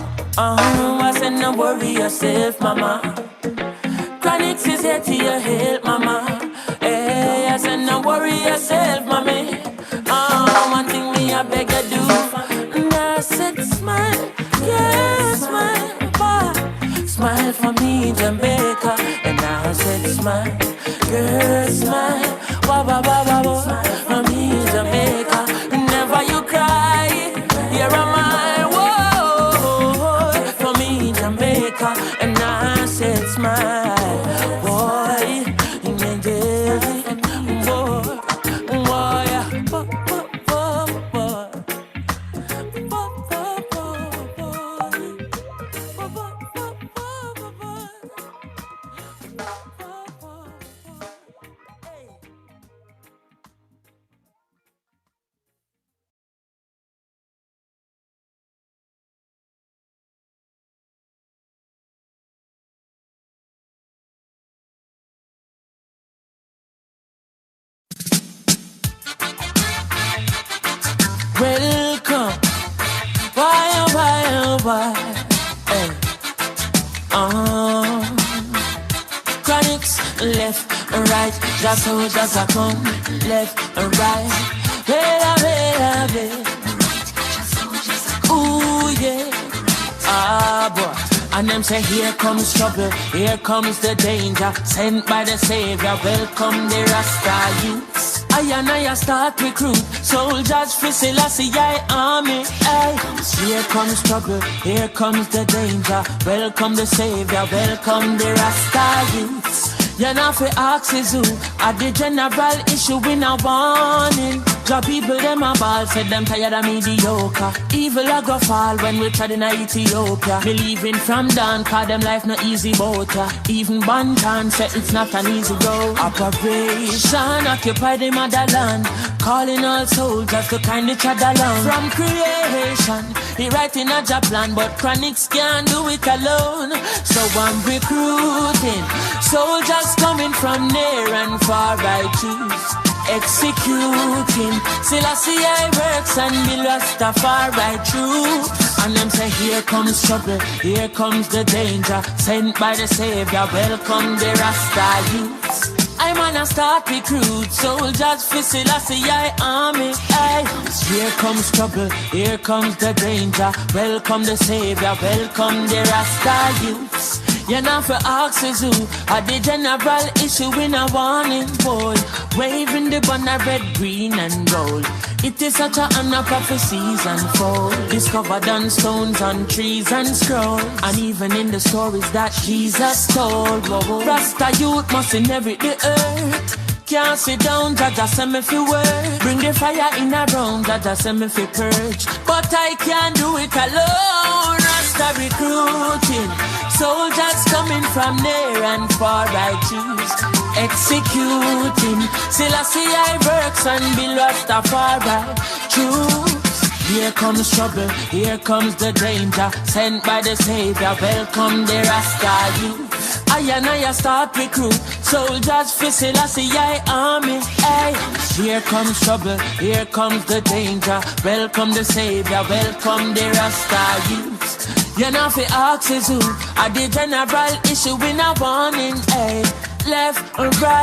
I said no worry yourself, mama. Chronix is here to your help, mama. Hey, I said no worry yourself, mommy. One thing me I beg you do. And I said smile, yeah, smile, boy. Smile for me, Jamaica. And I said smile, girl, smile, wah, wah, wah, wah, wah. Smile for me, Jamaica. Never you cry, here am I. And I said smile, boy, welcome, why? Hey. Chronix, left and right, just so just a come, left and right, ooh yeah, boy. And them say here comes trouble, here comes the danger, sent by the Savior, welcome the Rasta youths. I start recruit soldiers for Selassie army. Ay. Here comes trouble, here comes the danger. Welcome the Savior, welcome the Rasta youths. You're not for axes who at the general issue in a warning. The people them a ball, said them tired of mediocre. Evil a go fall when we tried in Ethiopia. Believing from down, cause them life no easy boat. Even Bantan said it's not an easy road. Operation occupy the motherland, calling all soldiers to kind each other along. From creation, He writing a job plan, but chronics can't do it alone. So I'm recruiting soldiers coming from near and far. I choose executing. Selassie I works and be Rastafari true. And them say here comes trouble, here comes the danger. Sent by the Savior, welcome the Rasta youths. I'm gonna start recruit soldiers for Selassie I army. Aye. Here comes trouble, here comes the danger. Welcome the Savior, welcome the Rasta youths. You're not for axes who are the general issue in a warning boy. Waving the banner red, green and gold. It is such a honor prophecies unfold. Discovered on stones, on trees and scrolls. And even in the stories that Jesus told. Whoa. Rasta youth must inherit the earth. Can't sit down, Jaja send me fi work. Bring the fire in a round, Jaja send me fi purge. But I can't do it alone. Rasta recruiting soldiers coming from near and far. I choose executing. Selassie I works and be Rastafari choose. Here comes trouble, here comes the danger. Sent by the Savior, welcome the Rasta youth. I and I start recruit soldiers for Selassie I army. Hey, here comes trouble, here comes the danger. Welcome the Savior, welcome the Rasta youth. You're not for axes who are the general issue in a warning. Hey, left or right.